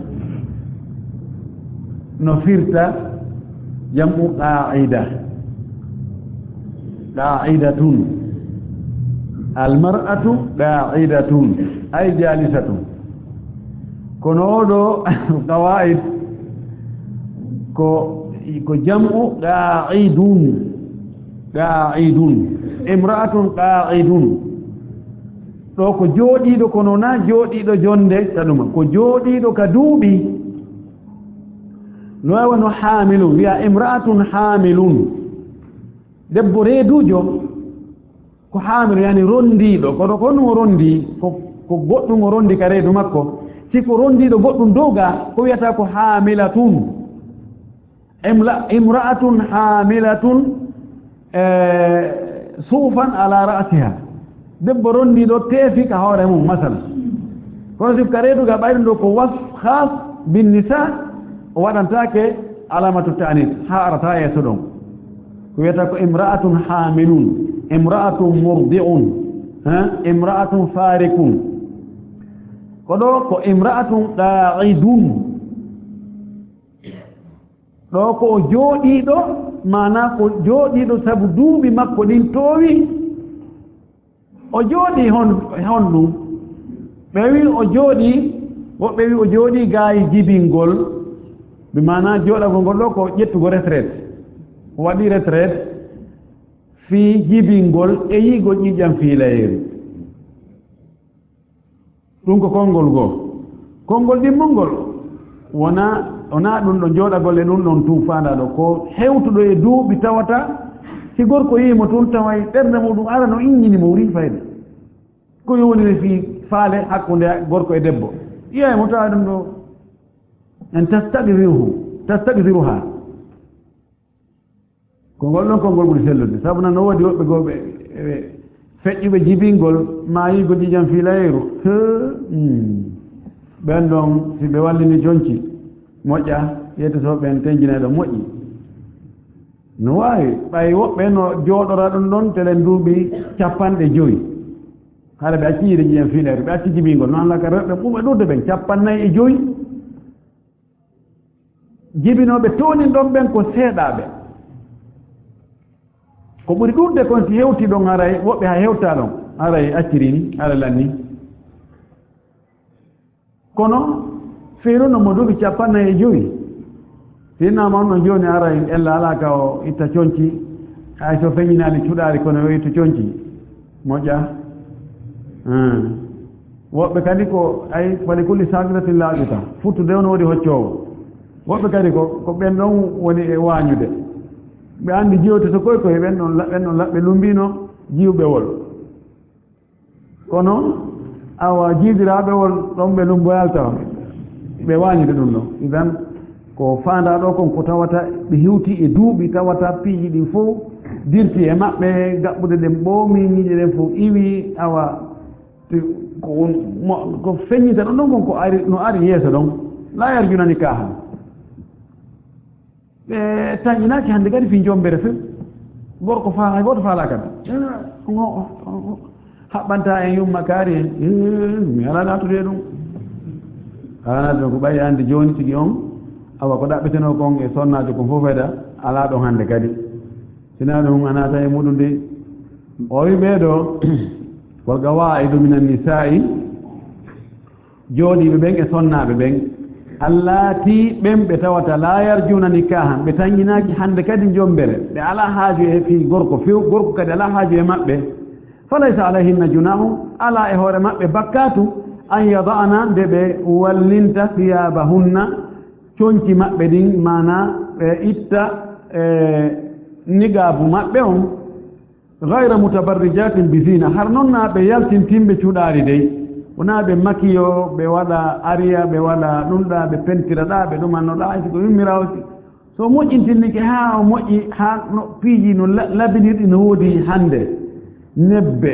no firta jam'u qa'idatun almar'atu qa'idatun ay jalisatun kono oɗo qawaid ko jam'u qa'idun imra'atun qa'idun ɗo ko jooɗiɗo kono na jooɗiɗo jonde taɗuma ko jooɗiɗo ka duuɓi no wano hamilun wiya imra'atun hamilun debbo reedujo ko hamilu yani rondiɗo kono ko ɗum o rondi ko goɗɗum o rondi ka reedu makko siko rondiɗo goɗɗum dowga ko wiyata ko hamilatun imra'atun hamilatun suufan ala ra'siha debbo rondiɗo teefi ka hoore mum masala kono siko ka reeduga ɓayɗum ɗo ko was khas bin nisa o waɗantake alamatu ta'nis ha arata yeeso ɗon ko wiyata ko imra'atun hamilun imra'atun murdi'un imra'atun farikun ko ɗo ko imra'atun qa'idun ɗo ko o jooɗiɗo mana ko jooɗiɗo sabu duuɓi makko ɗin toowi o jooɗi hon ɗum ɓe wi o jooɗi woɓɓe wi o jooɗi gaayi jibingol bi mana jooɗagol ngol ɗo ko ƴettugo retraite o waɗi retraite fii jibingol e yigol ƴiƴam fiilayeeri ɗum ko konngol goo konngol ɗimmol ngol wona ɗum ɗo jooɗagol e ɗum ɗon tuufaanda ɗo ko hewtuɗo e duuɓi tawata si gorko yiimo tun taway ɓernde muɗum ara no inñini mo wuri fayda ko yowni fii faale hakkunde gorko e debbo ƴeewa mo tawa ɗum ɗo en tastaqdiruha ko ngol ɗon konngol ɓuri sellude sabu nan no woodi woɓɓe gooɓe feƴƴuɓe jibingol ma yigo ƴiƴam fiilayeeru ɓen ɗon si ɓe wallini jonci moƴƴa yette so ɓen tenjinaɗo moƴƴi no waawi ɓay woɓɓe no jooɗora ɗum ɗon telen duuɓi 50 hala ɓe acci yiide jiyen fiileere ɓe acci jibingol noon Allah ka rewɓe ɓuuɓe ɗurde ɓen 45 jibinoɓe toonin ɗon ɓen ko seeɗaɓe ko ɓuri ɗurde kon si hewti ɗon haray woɓɓe ha hewta ɗon haray accirini ala lanni kono feeruno mo duuɓi 45 finnama on ɗon joni aray ella ala ka o itta coñci hay so feñinali cuɗari kono o itta coñci moƴƴa woɓɓe kadi ko ay fali kulli sagiratin laaɓita futtude on woodi hoccowo woɓɓe kadi ko ɓen ɗon woni e waañude ɓe anndi jiwte to koye koye ɓen ɗon laɓɓe lumbino jiwɓewol kono awa jiidiraaɓewol ɗon ɓe lumboyal tawa ɓe waañude ɗum ɗo idan ko faanda ɗo kon ko tawata ɓe hiwti e duuɓi tawata piiji ɗin fof dirti e maɓɓe gaɓɓude ɗen ɓoomi ñiiƴe ɗen fof iwi awa ko feññita ɗon ɗon kon ko ari no ari yeeso ɗon la yarjunani kaahan ɓe tañinaaki hannde kadi fi jombere fof gorko hay goto faala kadi haɓɓanta en yumma kaari en mi ala natude ɗum ala natude ko ɓayi hannde jooni tigi on awa ko ɗaɓɓeteno kon e sonnaade kon fof wayda alaa ɗon hannde kadi sinaa ɗum a naata e muɗum de o wi ɓeeɗo wal gawaidu min annisa'i jooɗiɓe ɓen e sonnaaɓe ɓen allati ɓen ɓe tawata la yarjuna nikahan ɓe tañinaaki hannde kadi jombere ɓe alaa haaju e fii gorko few gorko kadi alaa haaju e maɓɓe falaysa alayhinna junahum alaa e hoore maɓɓe bakkatu an yada'na nde ɓe wallinta thiyabahunna coñci maɓɓe ɗin mana ɓe itta nigaabu maɓɓe on gayra mutabarrijatin bisina har noon naa ɓe yaltintimɓe cuɗaari dey wonaa ɓe makiyo ɓe waɗa ariya ɓe waɗa ɗumɗa ɓe pentiraɗa ɓe ɗumannoɗa hay siko yummiraw so moƴƴintinnike haa o moƴƴi haa no piiji no labinirɗi no woodi hannde nebbe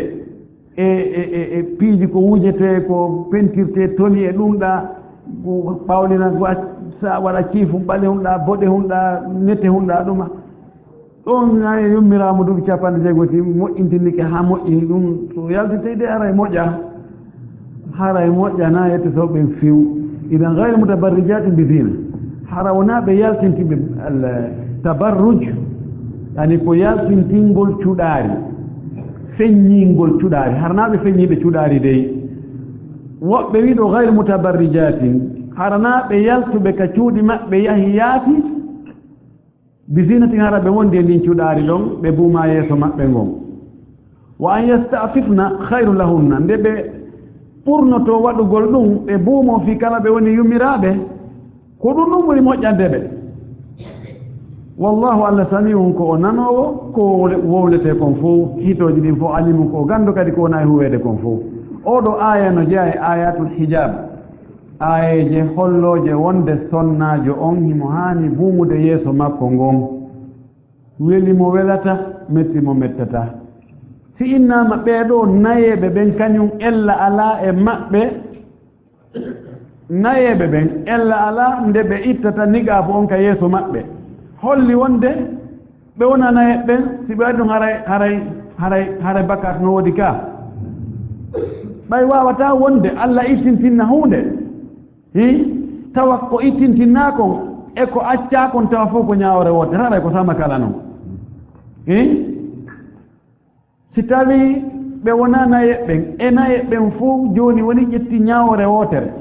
e piiji ko wujete ko pentirte toni e ɗumɗa ko ɓawlina sa waɗa ciifu ɓale hunɗa boɗe hunɗa nette hunɗa ɗuma ɗon a yummiraamo duuɓi 50 moƴƴintinnike haa moƴƴi ɗum so yaltiteyde ara e moƴƴa hara e moƴƴa na yettoto ɓen few idan gayre mutabarrijatin bi zina hara wonaa ɓe yaltintiɓe tabarruj yani ko yaltintingol cuɗaari feññingol cuɗaari harnaa ɓe feññiiɓe cuɗaari dey woɓɓe wiɗo gayre mutabarrijatin haranaa ɓe yaltuɓe ka cuuɗi maɓɓe yahi yaati bisinatin hara ɓe wondi e ndin cuɗaari ɗon ɓe buuma yeeso maɓɓe ngon wa an yastafifna hayru lahunna nde ɓe ɓurnoto waɗugol ɗum ɓe buumo fi kala ɓe woni yummiraaɓe ko ɗum ɗum ɓuri moƴƴande ɓe wallahu allah samiun ko o nanoowo ko wowlete kon fof hitooji ɗin fof alimu ko ganndo kadi ko wonaa e huweede kon fof oɗo aya no jeya e ayatul hijab ayeje hollooje wonde sonnaajo on himo haani buumude yeeso makko ngon weli mo welata metti mo mettata si innaama ɓeeɗo nayeeɓe ɓen kañum ella alaa e maɓɓe nayeeɓe ɓen ella alaa nde ɓe ittata nigaafo on ka yeeso maɓɓe holli wonde ɓe wona nayeeɓe ɓen si ɓe waɗi ɗum haray bakkat no woodi ka ɓay waawataa wonde Allah ittintinna huunde tawa ko ittintinnaakon e ko accaakon tawa fof ko ñaawore woote haray ko sama kala noon si tawii ɓe wonaa nayeɓɓen e nayeɓɓen fof jooni woni ƴetti ñaawore wootere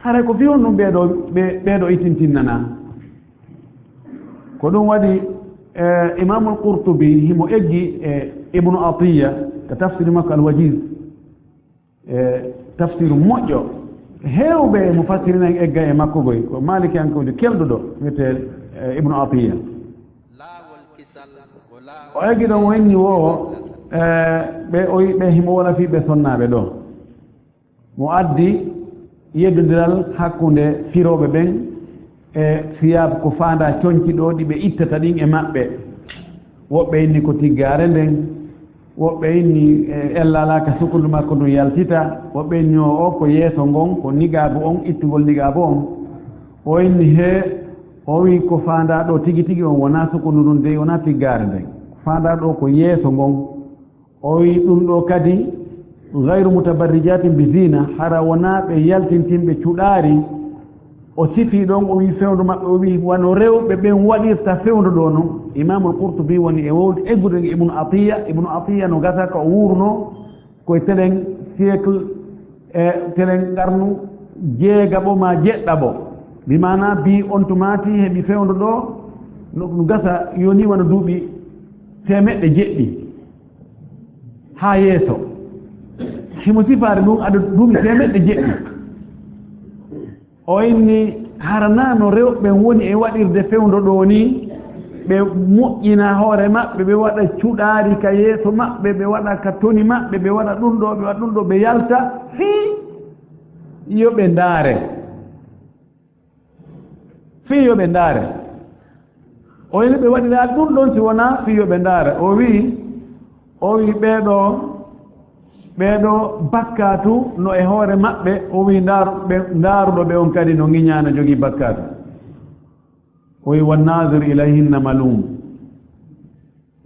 haray ko fiyon ɗum ɓeeɗo ittintinnanaa ko ɗum waɗi imamul qurtubi himo eggi e ibnu atiya ko tafsir makko alwajiz tafsiru moƴƴo heewɓe mufassirin en egga e makko goy ko maliki an kowde kelɗuɗo wiyete ibnu atiya o eggi ɗon wenni wo ɓe himo wona fii ɓe sonnaaɓe ɗo mo addi yeddodiral hakkunde firooɓe ɓen e fiyaab ko faanda coñci ɗo ɗi ɓe ittata ɗin e maɓɓe woɓɓe inni ko tiggaare nden woɓɓe inni ellalaaka sukundu makko ndu yaltita woɓɓe inni o ko yeeso ngon ko nigaabu on ittugol nigaabu on o inni o wi ko faanda ɗo tigi tigi on wonaa sukundu ɗum de wonaa tiggaare nden ko faanda ɗo ko yeeso ngon o wi ɗum ɗo kadi gayru mutabarrijatin bi zina hara wona ɓe yaltintinɓe cuɗaari o sifi ɗon o wi fewndu maɓɓe o wi wano rewɓe ɓen waɗirta fewndu ɗo noon imamul qurtubi woni e wowdi eggude ibnu atiya no gasa ko o wuurno koye telen siècle e telen qarnu jeegaɓo ma jeɗɗaɓo mi mana bi on tumati heɓi fewndu ɗo no gasa yoni wona duuɓi temeɗɗe jeɗɗi ha yeeso himo sifaade ɗum aɗa duuɓi temeɗɗe jeɗɗi o inni harana no rewɓe woni e waɗirde fewndu ɗo ni ɓe moƴƴina hoore maɓɓe ɓe waɗa cuɗaari ka yeeso maɓɓe ɓe waɗa ka toni maɓɓe ɓe waɗa ɗum ɗo ɓe waɗa ɗum ɗo ɓe yalta fii yo ɓe ndaare fii yo ɓe ndaare o yini ɓe waɗiraade ɗum ɗon si wonaa fii yo ɓe ndaare o wi ɓeeɗo bakkatu no e hoore maɓɓe o wi ndaaruɗo ɓe on kadi no ŋiñaano jogii bakkatu o wi wannasir ilayhinna malum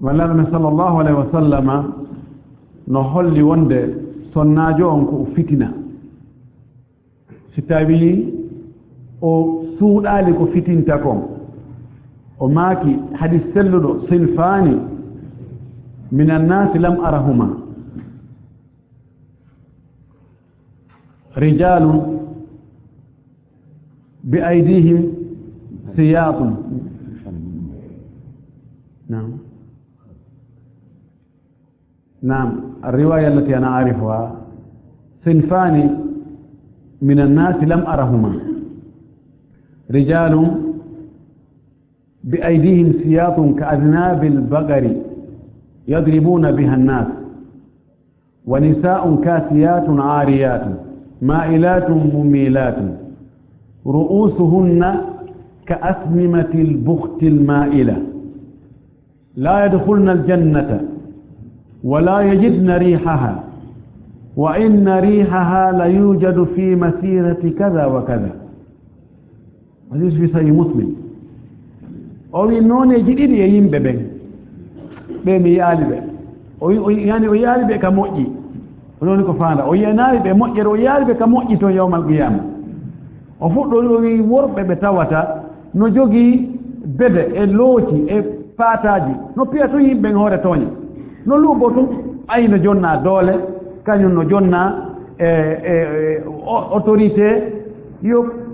wallahi sallllahu alayhi wa sallama no holli wonde sonnaajo on ko fitina si tawii o suuɗaali ko fitinta kon o maaki hadis selluɗo sinfani min annasi lam arahuma rijalun bi aydihim siyatun نعم الرواية التي أنا أعرفها صنفان من الناس لم أرهما رجال بأيديهم سياط كأذناب البقر يضربون بها الناس ونساء كاسيات عاريات مائلات مميلات رؤوسهن كأسنمة البخت المائلة لا يدخلن الجنة ولا يجدن ريحها وإن ريحها ليوجد في مسيرة كذا وكذا. حديث في صحيح مسلم. أو ينون يجدين ييم ببين بمي يالبه أو يعني ويالبه كموجي ولون كفانا أو ينالبه موجي ويالبه كموجي تو يوم القيامة وفضل يورب بتواتا نجوجي بده اللوتي فاتاجي no piato yimɓe hoore tooña no luubo tum ay no jonna doole kañum no jonna autorité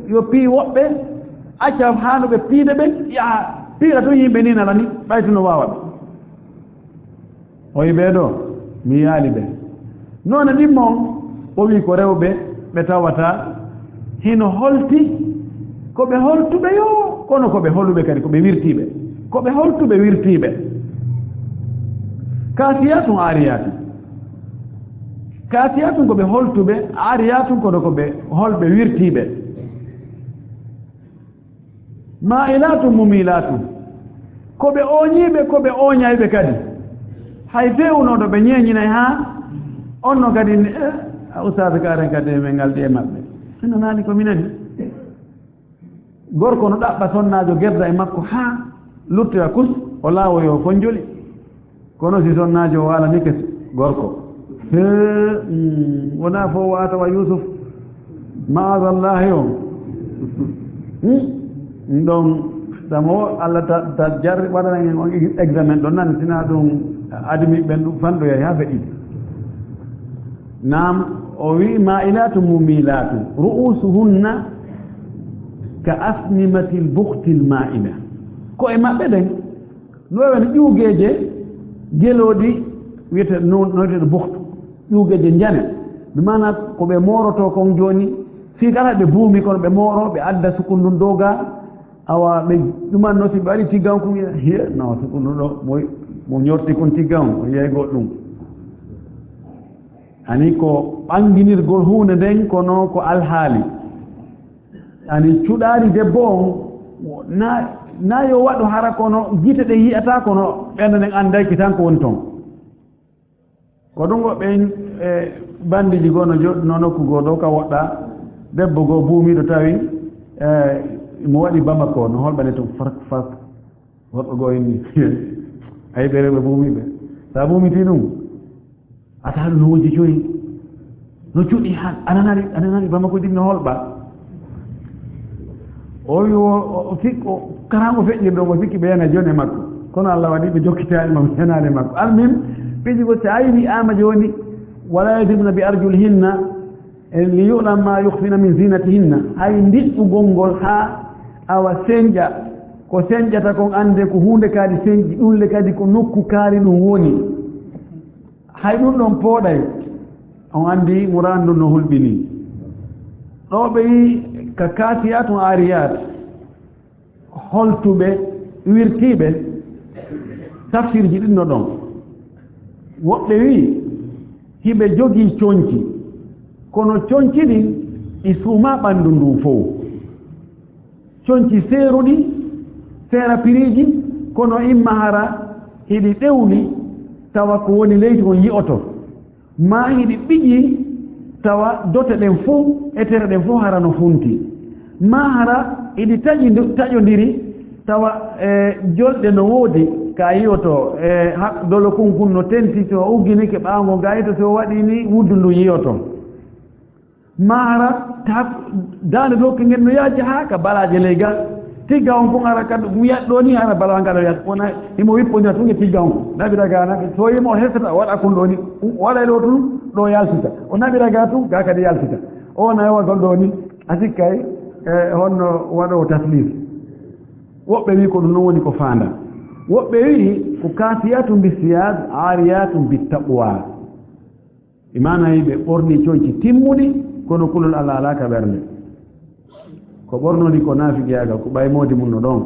yo pii woɓɓe acca haano ɓe piide ɓen yaha piira to yimɓe ni nana ni ɓaytu no waawa ɓe o yi ɓee ɗo mi yaali ɓe noone ɗimmo on o wii ko rewɓe ɓe tawata hino holti ko ɓe holtuɓe yo kono ko ɓe holuɓe kadi ko ɓe wirtiiɓe ko ɓe holtuɓe wirtiiɓe kaasiyatum aariyatum kaasiyatum ko ɓe holtuɓe aariyatum kono ko ɓe holɓe wirtiiɓe ma'ilatum mumilatum ko ɓe ooñiiɓe ko ɓe ooñayɓe kadi hay feewnoɗo ɓe ñeeñinay haa on no kadi ustade karen kadi men ngalɗi e maɓɓe ino naani ko minani gorko no ɗaɓɓa sonnaajo gerda e makko haa luttoya kus o laawoyo kon joli kono si sonnaajo o waalani ke gorko wonaa fof waata wa yusuf maadallahi o ɗon tamo allah ta jarri waɗana en on examen ɗon nan sina ɗum admi ɓen ɗum fanɗoya haa feɗi nam o wi ma'ilatum mumilatum ru'usuhunna ka asnimati lbukhti lma'ila ko e maɓɓe ɗen nowen ƴuugeeje gelooɗi wiyete noteɗo bukhtu ƴuugeeje njane ɗum mana ko ɓe mooroto kon jooni si kala ɓe buumi kono ɓe mooro ɓe adda sukundun doga awa ɓe ɗumanno si ɓe waɗi tiggan ko wiya hiya non sukundu ɗo mo ñorti kon tiggan o yeygol ɗum ani ko ɓanginirgol huunde nden kono ko alhaali ani cuɗaari debbo on na yo waɗu hara kono gite ɗe yiyata kono ɓernde nden anndayki tan ko woni toon ko ɗum woɓɓen e bandiji goo no joɗɗuno nokku goo ɗo ka woɗɗa debbo goo buumiɗo tawi mo waɗi Bamako no holɓane to fark woɗɗo goo inni ayi ɓe rewɓe buumiɓe sa buumiti ɗum ata ɗum no wujji coyi no cuuɗi han ananari bamako ɗimno holɓa o fikko karango feƴƴirɗo mo sikki ɓe yana joni e makko kono Allah waɗi ɓe jokkitaɗi mo yanade makko almim ɓiji ko so a wi ama joni wala yadribna bi arjulihinna li yu'lam ma yukhfina min zinatihinna hay ndiɗɗugol ngol ha awa señƴa ko señƴata kon ande ko hunde kadi señƴi ɗulle kadi ko nokku kaari ɗum woni hay ɗum ɗon pooɗay on andi murandu no hulɓini ɗo ɓe wi ka kasiyat on ariyat holtuɓe wirtiɓe tafsirji ɗinno ɗon woɓɓe wi hiɓe jogii coñci kono coñci ɗin ɗi suuma ɓanndu ndu fof coñci seeruɗi seera piriji kono imma hara hiɗi ɗewli tawa ko woni leydi on yi'oto ma hiɗi ɓiƴi tawa dote ɗen fof etere ɗen fof hara no funti ma hara hiɗi taƴodiri tawa jolɗe no woodi ka yiyoto dolo kunkun no tenti so ugginike ɓaango gayito so waɗi ni wuddu ndu yiyoto ma hara daande dokke ngel no yaaji haa ka balaje leygal tigga on kon ara kadi wiyat ɗo ni hara bala ngaɗo yat wona imo wippodira tunge tigga on ko naɓira ga naɓe so yimo o hesata waɗa kon ɗo ni waɗay ɗo tun ɗo yaltita o naɓira ga tun ga kadi yaltita o nawagol ɗo ni a sikkay honno waɗo taslis woɓɓe wi ko ɗum noon woni ko faanda woɓɓe wi ko kafiyatum bisiyad ariyatum bittaqwa imanayi ɓe ɓorni coñci timmuɗi kono kulol Allah ala ka ɓernde ko ɓornoni ko naafigiyagal ko ɓaymode mum no ɗon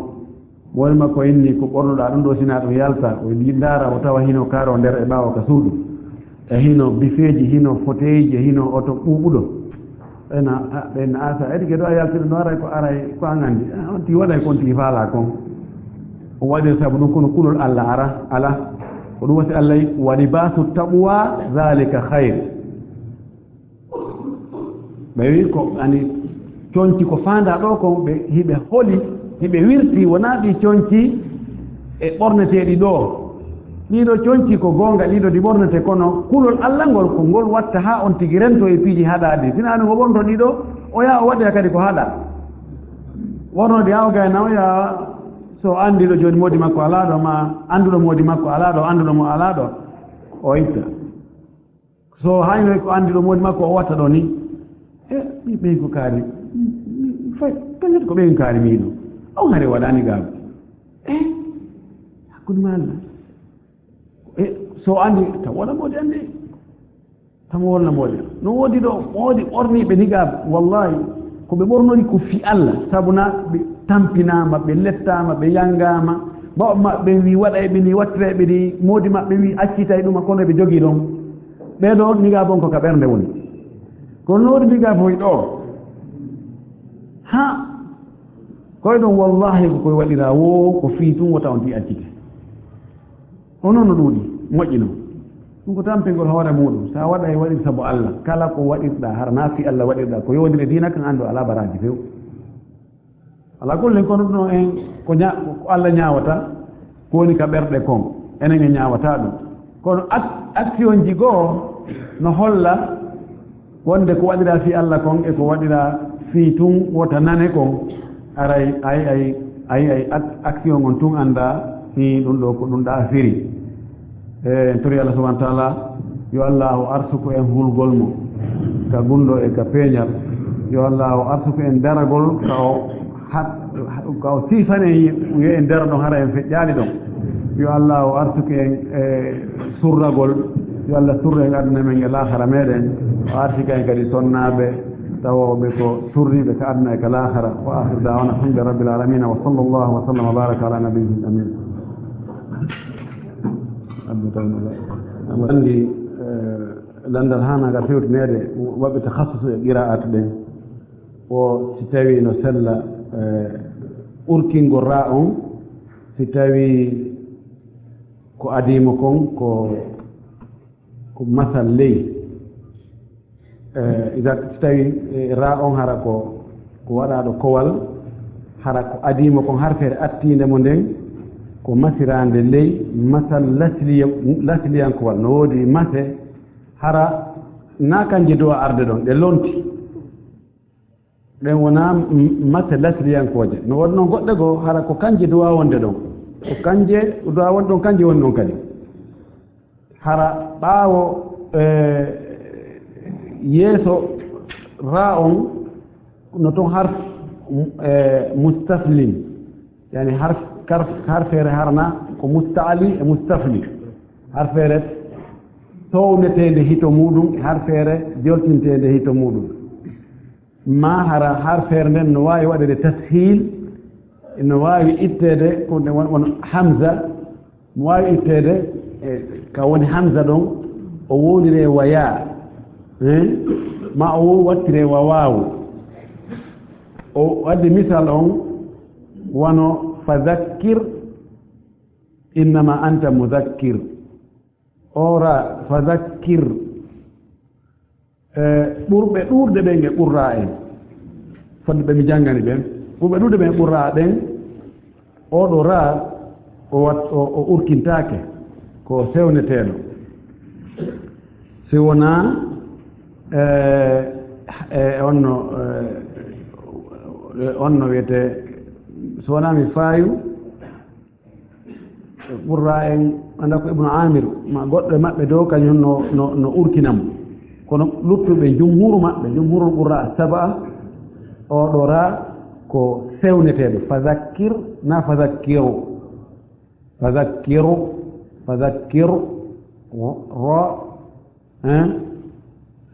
woni makko inni ko ɓornoɗa ɗum ɗo sina ɗum yalta o ndara o tawa hino kaaro nder e ɓaawo ka suudu e hino bifeji hino foteji e hino oto ɓuuɓuɗo ɓen asa eɗi keɗo a yaltiɗo no aray ko ko an andi on ti waɗay kon tigi faala kon o waɗir sabu ɗum kono kulol Allah ala ko ɗum wasi Allah wa libasu taqwa zalika hayr ɓe wi ko ani coñci ko faanda ɗo kon ɓe hiɓe holi hiɓe wirti wona ɗi coñci e ɓorneteɗi ɗo ɗiɗo coñci ko goonga ɗiɗo ɗi ɓornete kono kulol Allah ngol ko ngol watta ha on tigi rento e piiji haɗaɗi sinani ngo ɓornoto ɗiɗo o yaha o waɗira kadi ko haɗa ɓornode yaw gayna o yaha so andiɗo joni modi makko ala ɗo ma anduɗo modi makko ala ɗo anduɗo mo ala ɗo o itta so hayno ko andiɗo modi makko o watta ɗo ni mi ɓey ko kaari fay kañat ko ɓeyn kaari miɗo on haare waɗani gaaba hakkude ma Allah so andi taw wona modi andi tamo wonna modi no woodi ɗo woodi ɓorniɓe ni gaaba wallahi ko ɓe ɓornori ko fi Allah sabuna ɓe tampinama ɓe lettama ɓe yangama baɓa maɓɓe wi waɗa ɓe ni wattireɓe ni modi maɓɓe wi accita e ɗuma kono ɓe jogii ɗon ɓeɗo niga bon ko ka ɓernde woni kono noori niga boy ɗo ha koye ɗon wallahi ko koye waɗira wo ko fii tun wota on ti accite onon no ɗuuɗi moƴƴino ɗum ko tampingol hoore muɗum sa waɗa e waɗir sabu Allah kala ko waɗirɗa har na fi Allah waɗirɗa ko yowdire dina kan andu ala baraji few ala kullen kono ɗum en ko Allah ñaawata ko woni ka ɓerɗe kon enen e ñaawata ɗum kono action ji goo no holla wonde ko waɗira fi Allah kon e ko waɗira fi tun wota nane kon aray ay action on tun anda fi ɗum ɗo ko ɗum ɗa firi en tori Allah subhanahu wa ta'ala yo Allahu arsuku en hulgol mo ka gundo e ka peñal yo Allahu arsuku en daragol ka o sifane yo en dara ɗon hara en feƴƴaali ɗon yo Allahu arsuku en surragol yo Allah surra en aduna men e lahara meɗen o arsika en kadi sonnaɓe tawoɓe ko surriɓe ka aduna e ka lahara wa akhir da'wana alhamdulillahi rabbil alamin wa sallallahu wa sallam wa baraka ala nabiyyin amin andi landal hanaga fewtinede waɓe tahassus e qira'at ɗen o si tawi no sella urkingol ra on si tawi ko adima kon ko masal ley si tawi ra on hara ko waɗaɗo kowal hara ko adima kon harfere attinde mo nden ko masirande ley masal lasliyankowal no woodi mase hara na kanje dowa arde ɗon ɗe lonti ɗen wona matte lasriyankoje no wonno goɗɗe goo hara ko kanje dowa wonde ɗon ko kanje dowa wonde ɗon kanje woni ɗon kadi hara ɓaawo yeeso ra on no toon harf mustaflin yani harfeere harna ko mustaali e mustafli harfeere townetende hito muɗum e harfeere joltintende hito muɗum ma hara harfeere nden no waawi waɗede tashil no waawi ittede won hamza no waawi ittede ka woni hamza ɗon o wonire waya ma o wattire wa waawu o wadde misal on wono fadakkir innama anta mudakkir ora fadakkir ɓurɓe ɗurde ɓen e ɓurra en fodde ɓe mi janngani ɓen ɓurɓe ɗurde ɓen e ɓurra ɗen oɗo ra o urkintaake ko sewneteeɗo si wonaa onno wiyete so wonaa mi faayu ɓurra en annda ko ibnu amir ma goɗɗo e maɓɓe dow kañum no urkinamo kono luttuɓe jumhuru maɓɓe jumhurul ɓurra saba oɗo ra ko sewneteeɗo fadakkir na fadakkiru ro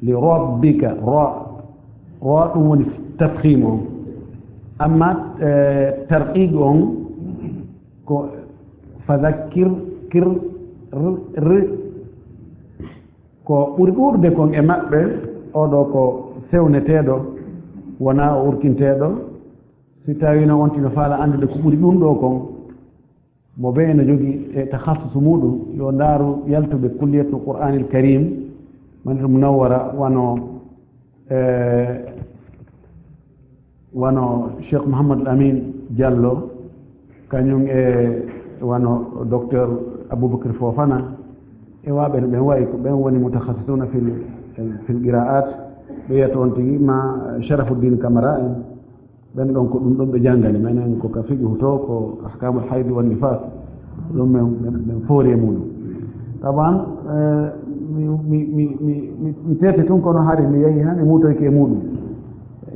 li rabbika ro ɗum woni tafhim on amma tarqiq on ko fadakkir kir ko ɓuri ɗurde kon e maɓɓe oɗo ko sewneteeɗo wona o urkinteeɗo si tawino on tino faala anndude ko ɓuri ɗum ɗo kon mo ɓe ene jogii e tahassus muɗum yo ndaaru yaltuɓe kulliyatul qur'anil karim madinatul munawwara wano cheikh mouhamadou amin diallo kañum e wano docteur aboubacry fofana e waɓe no ɓen wayi ko ɓen woni mutahassisuna fil qira'at ɓe wiyata on tigi ma sharafuddin camara en ɓen ɗon ko ɗum ɗon ɓe janngani minen ko ka fiqhu to ko ahkamul haydi wan nifas ɗum ɓen foori e muɗum taban mi tete tun kono haade mi yehi han mi muutoyke e muɗum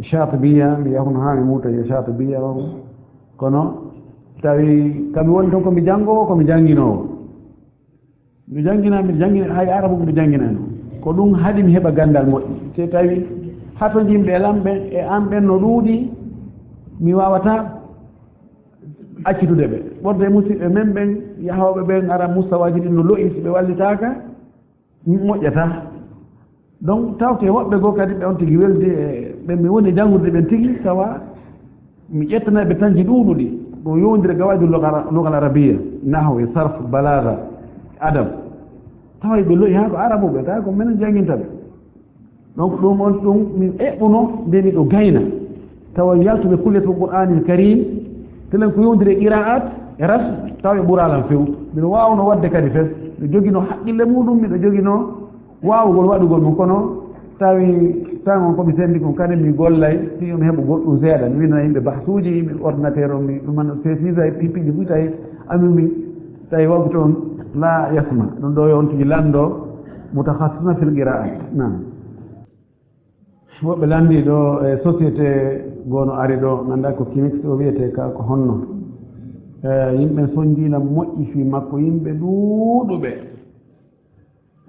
chatibiya mi yahuno ha mi muutoye chatibiya o kono tawi kami woni toon komi janngowo komi jannginowo mi janngina mbiɗa janngina hay arabu mbiɗa jannginano ko ɗum haɗi mi heɓa ganndal moƴƴi te tawi hato yimɓe lamɓe e an ɓen no ɗuuɗi mi wawata accitude ɓe ɓorde musidɓe men ɓen yahoɓe ɓen ara mustawaji ɗin no lo'i si ɓe wallitaka moƴƴata donc tawte woɓɓe goo kadi ɓe on tigi weldi e ɓen mi woni janngurde ɓen tigi tawa mi ƴettanaɓe tanji ɗuuɗuɗi ɗum yowndire gawaydu lugal arabia nahwe sarf balaga adab tawa ɓe lo'i ha ko arabuɓe tawa ko minen janginta ɓe donc ɗum on ɗum min eɓɓuno nde miɗo gayna tawa yaltuɓe kulletul qur'anil karim telen ko yowndire qira'at e ras tawa e ɓuralan few mbiɗo wawno wadde kadi fes miɗo jogino haqqille muɗum miɗo jogino wawugol waɗugol mum kono tawi on komi sendi kon kadi mi gollay si mi heɓa goɗɗum seeɗa mi wina yimɓe bahsuji yimɓe ordinateur o mi ɗumano sesisa e pipiɗi fu tawi amimi tawi wabbi toon la yasma ɗum ɗo yon tigi lanndo mutahassisuna fil qira'at nam woɓɓe lanndi ɗo e société goono ari ɗo ngannda ko kimix o wiyete ka ko honno yimɓe sonndina moƴƴi fi makko yimɓe ɗuuɗuɓe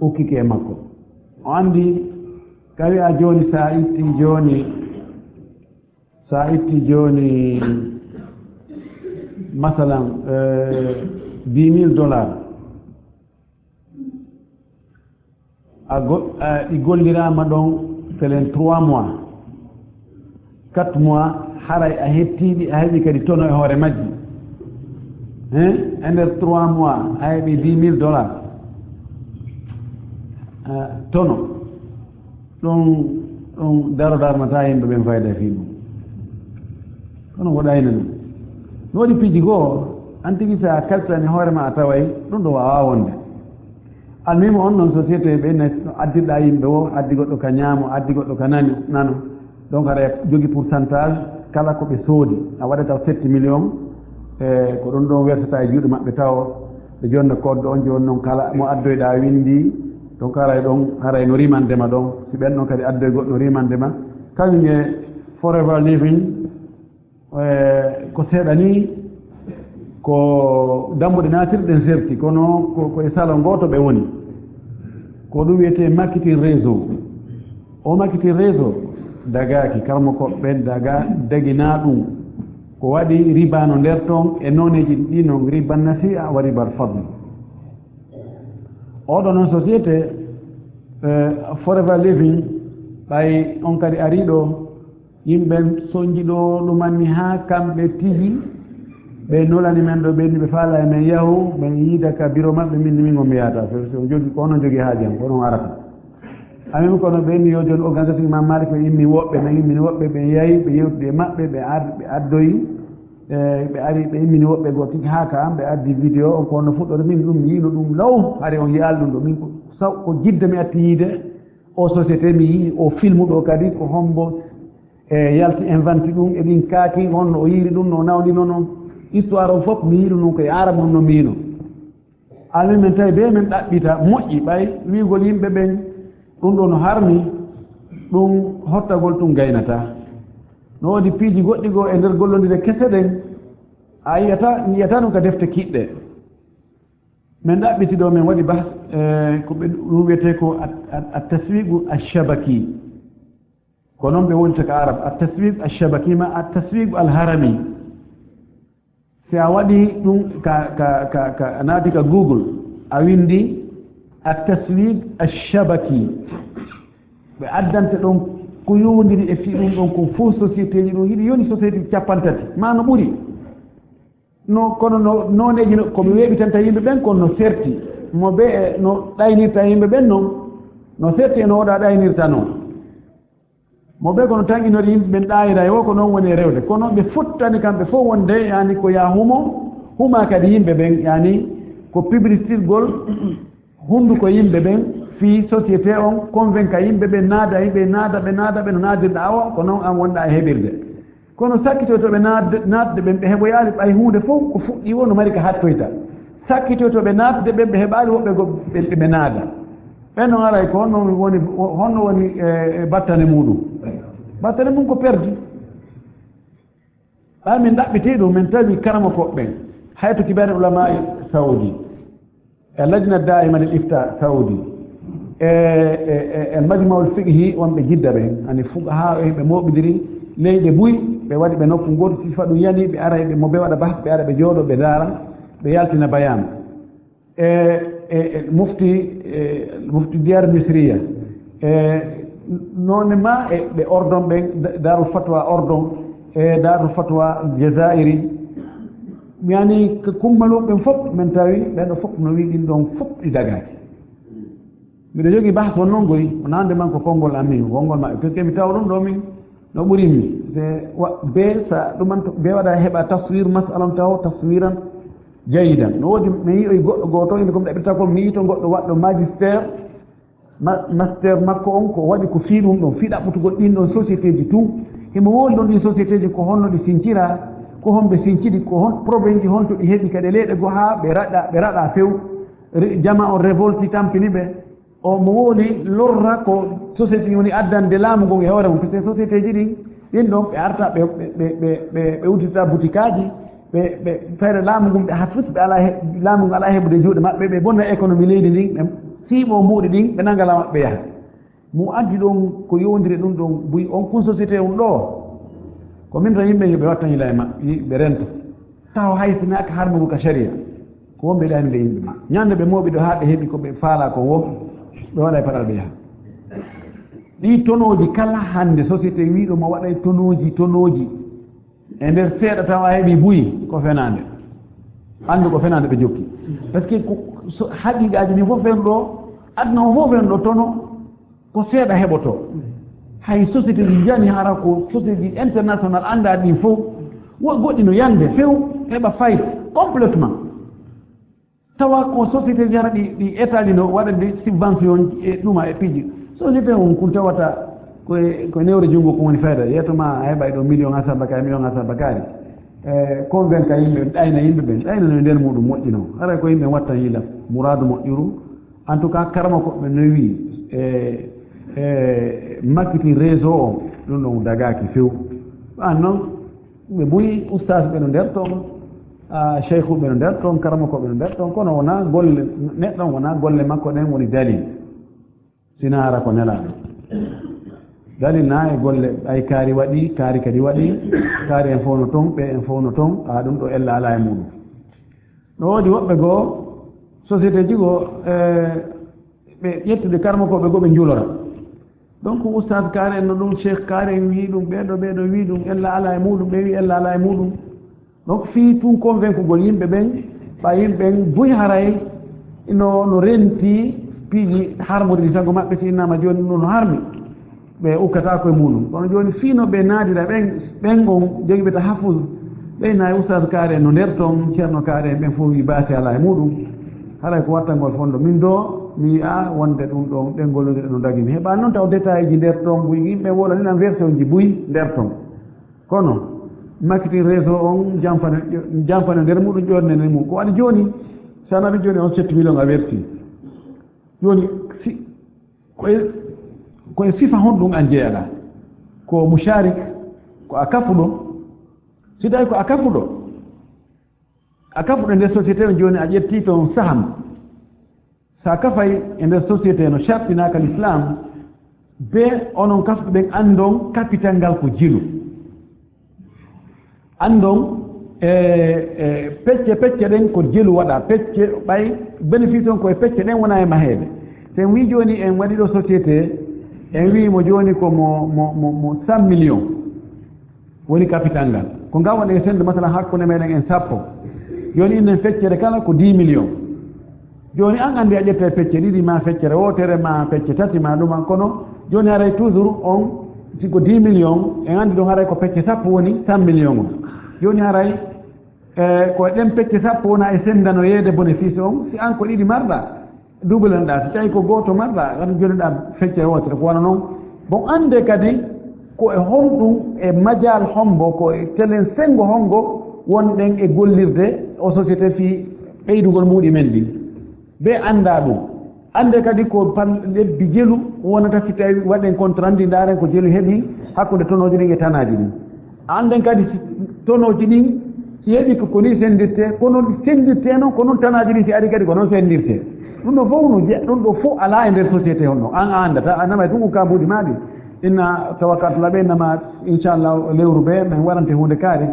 ukkike e makko o anndi ka wiya jooni sa itti jooni masalan $10,000 ɗi golliraama ɗon selen 3 mois 4 mois haray a hettiiɗi a heɓi kadi tono e hoore majji e ndeer 3 mois a heɓi $10,000 tono ɗum darodarmata yimɓe ɓen fayda fii ɗum kono woɗayna ɗum no waɗi piiji goo an tigi so a kaltani hoore ma a taway ɗum ɗo wawa wonde almimo on noon société ɓe ne addiɗa yimɓe o addi goɗɗo ka ñaamo addi goɗɗo ka nano donc aɗa jogii pourcentage kala ko ɓe soodi a waɗata 7 millions ko ɗon ɗon wersata e juuɗe maɓɓe taw ɓe jonna kodɗo on joni noon kala mo addoyɗa windi donc haray ɗon haray no rimandema ɗon si ɓen ɗon kadi addoye goɗɗo rimandema kañum e forever living ko seeɗa ni ko dammuɗe natirɗen serti kono koye salon goto ɓe woni ko ɗum wiyete marketing réseau o marketing réseau dagaki karmokoɓɓe dagina ɗum ko waɗi riba no nder toon e noneji ɗi noon riba nasi'a wa riba fadl oɗo noon société forever living ɓay on kadi ariɗo yimɓe soñjiɗo ɗumanni ha kamɓe tigi ɓe nolani men ɗo ɓenni ɓe faala e men yahu ɓen yiida ka bureau maɓɓe min on mi yahata so jogi ko onon jogii haaji am ko onon arata amin kono ɓenni yo joni organisation imam malik ɓe immi woɓɓe ɓe immini woɓɓe ɓe yahi ɓe yewtude e maɓɓe ɓe addoyi ɓe ari ɓe immini woɓɓe goo tigi haa ka am ɓe addi vidéo on ko onno fuɗɗode min ɗum yiino ɗum law hari on yiyaali ɗum ɗo min ko jidda mi atti yiide o société mi yii o filme ɗo kadi ko hombo yalti inventé ɗum e ɗin kaaki honno o yiiri ɗum no nawlino noon histoire o fof mi yiiɗu ɗum koye arab mum no miino almin men tawi be men ɗaɓɓita moƴƴi ɓay wiigol yimɓe ɓen ɗum ɗo no harmi ɗum hottagol ɗum gaynata no woodi piiji goɗɗi goo e ndeer gollondire kese ɗen a yiyata ɗum ka defte kiɗɗe min ɗaɓɓiti ɗo min waɗi bas ko ɓe ɗum wiyete ko a taswigu alshabaki ko noon ɓe wonta ka arab a taswig alshabaki ma a taswigu alharami si a waɗi ɗum ka naati ka google a windi a taswig alshabaki ɓe addante ɗon ko yowndiri e fi ɗum ɗon ko fof société ji ɗum hiɗi yoni société capantati ma no ɓuri no kono no noneji koɓe weeɓitanta yimɓe ɓen kono no serti mo ɓe no ɗaynirta yimɓe ɓen noon no serti e no oɗa ɗaynirta noon mo ɓe kono tanginori yimɓe ɓen ɗayira e wo ko noon woni e rewde kono ɓe fottani kamɓe fof wonde yani ko ya huma kadi yimɓe ɓen yani ko publicitegol hunnduko yimɓe ɓen fi société on convainca yimɓe ɓe naada yimɓe naada ɓe no naadirɗa awa ko noon an wonɗa e heɓirde kono sakkitotoɓe naatde ɓen ɓe heɓoyaali ɓay hunde fof ko fuɗɗi wo no mari ka hattoyta sakkitotoɓe naatde ɓen ɓe heɓaali woɓɓe ɓe naada ɓen noon aray ko honno woni battane muɗum battane mum ko perdi ɓay min ɗaɓɓiti ɗum min tawi karama koɓɓen hayto kibari ulama saudi e lajna daima lil ifta saudi e majmaul fiqhi wonɓe jidda ɓen ani fuqaha ɓe moɓidiri leyɗe buy ɓe waɗi ɓe nokku goto sifa ɗum yani ɓe ara mo ɓe waɗa bahs ɓe ara ɓe jooɗo ɓe daara ɓe yaltina bayan mufti diyar misriya noone ma ɓe ordon ɓen darul fatwa ordon e darul fatwa jazairi yani kummaluɓe ɓen fof min tawi ɓeɗo fof no wi ɗin ɗon fof ɗi dagaki mbiɗo jogii bahs on noon goyi nande man ko konngol amin konngol maɓɓe puisque mi tawa ɗum ɗo min no ɓurinmi be sa ɗuman be waɗa heɓa taswir masalan taw taswiran jayidan no woodi mi yi goɗɗo gooto inde komi ɗaɓirta ko mi yi to goɗɗo waɗɗo master makko on ko waɗi ko fii ɗum ɗon fii ɗaɓɓutugol ɗin ɗon société ji tout himo woodi ɗon ɗin société ji ko honno ɗi sincira ko honɓe sinciɗi ko hon probléme ji honto ɗi heɓi kadi leyɗe goo haa ɓe raɗa few jama on révolte tampini ɓe o mo wooli lorra ko société ji woni addande laamu ngon e hoore mum puisque société ji ɗin ɗon ɓe arta ɓe uddita boutique aji ɓe feere laamu ngun ɓe hafus ɓe ala laamu ngu ala heɓude juuɗe maɓɓe ɓe bonna économie leydi ndin ɓe siiɓo mbuuɗi ɗin ɓe nangala maɓɓe yaha mo addi ɗon ko yowndiri ɗum ɗon buy on kun société on ɗo ko min tan yimɓe ɓe watta hila e maɓɓe ɓe renta taw hay sinaka harmugu ka sharia ko wonɓe ɗanide yimɓe ma ñande ɓe mooɓi ɗo haa ɓe heɓi ko ɓe faala ko wo ɓe waɗa e paɗal ɓe yaha ɗi tonoji kala hannde société wiiɗo ma waɗay tonoji e nder seeɗa taw a heɓi buyi ko fenande anndu ko fenande ɓe jokki par ce que haqiqaji ni fof en ɗo aduna o fof en ɗo tono ko seeɗa heɓoto hay société ji jani hara ko société ji international annda ɗin fof goɗɗi no yande few heɓa fayde complètement tawa ko société jara ɗi état ɗi no waɗande subvention e ɗuma e piiji société on kun tawata ko newre junngo ko woni fayda yetoma a heɓay ɗo million ha sabakari million ha sabakari convaincre yimɓe ɗayna yimɓe ɓen ɗayna no nder muɗum moƴƴi noon haray ko yimɓe watta hiila mouradu moƴƴuru en tout cas karama koɓe no wi makkiti réseau o ɗum ɗon dagaki few an noon ɓe ɓuyi oustage ɓe no nder toon cheikhu ɓe no nder toon karama koɓe no nder toon kono wona golle neɗɗon wona golle makko ɗen woni dalil sina ara ko nelaɗo dalil na e golle ay kaari waɗi kaari kadi waɗi kaari en fof no toon ɓe en fof no toon ɗum ɗo ella ala e muɗum no woodi woɓɓe goo société ji goo ɓe ƴettude karama koɓe goo ɓe juulora donc oustade kaari en no ɗum cheikh kaari en wii ɗum ɓeeɗo wii ɗum ella ala e muɗum ɓe wi ella ala e muɗum donc fii tun convaincugol yimɓe ɓen ɓa yimɓe ɓen boyi haray no renti piiji harmude ɗi sago maɓɓe si innama jooni ɗum no harmi ɓe ukkata koye muɗum kono jooni fiino ɓe naadira ɓen on jogi ɓe ta hafus ɓeyna e oustade kaari en no nder toon ceerno kaari en ɓen fof wi baasi ala e muɗum haray ko wattangol fonndo min do mi wi a wonde ɗum ɗon ɗen gollude no dagi mi heɓa noon taw détail ji nder toon buy yimɓe wolaninan version ji buy nder toon kono makkiti réseau on janfane nder muɗum ƴornene mum ko waɗi jooni sa naɓi jooni on 7 million a werti jooni koye sifa honɗum an jeeyaɗa ko moucharik ko a kafuɗo si tawi ko a kafuɗo nder société o jooni a ƴetti toon saham sa kafay e nder société no shartinaka l'islam be onon kafɓe ɓen andon capital ngal ko jilu andon pecce ɗen ko jelu waɗa pecce ɓay bénéfice on koye pecce ɗen wona e maheɓe sen wi jooni en waɗi ɗo société en wiimo jooni ko mo 100 millions woni capital ngal ko ngal waɗa e sende masalan hakkunde meɗen en sappo jooni innen feccere kala ko 10 millions jooni an anndi a ƴetta pecce ɗiɗi ma feccere wootere ma pecce tati ma ɗuma kono jooni haray toujours on siko 10 millions en anndi ɗon haray ko pecce sappo woni 100 millions o jooni haray koye ɗen pecce sappo wona e sendano yeede bénéfice on si an ko ɗiɗi marɗa dubalanɗa si tawi ko gooto marɗa kadi jooniɗa feccere wootere ko wona noon bon annde kadi ko e honɗum e majal hombo ko e telen sengo hongo wonɗen e gollirde o société fii ɓeydugol muɗumen ɗin ɓe annda ɗum annde kadi ko lebbi jelu wonata si tawi waɗen contrat ndi ndaaren ko jelu heɓi hakkude tonoji ɗin e tanaji ɗin annden kadi tonoji ɗin si heɓi ko ni sendirte kono sendirte noon ko noon tanaji ɗin si ari kadi ko noon sendirte ɗum ɗo fof ɗum ɗo fof ala e nder société honno an a anndata a nama ɗum ka mbuɗi maɗi inna tawakkatula ɓe nama inchallah lewru ɓe min warante hunde kaari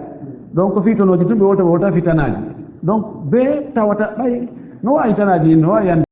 donc ko fii tonoji tun ɓe wolta fi tanaji donc ɓe tawata ɓay no wawi tanaji no wawi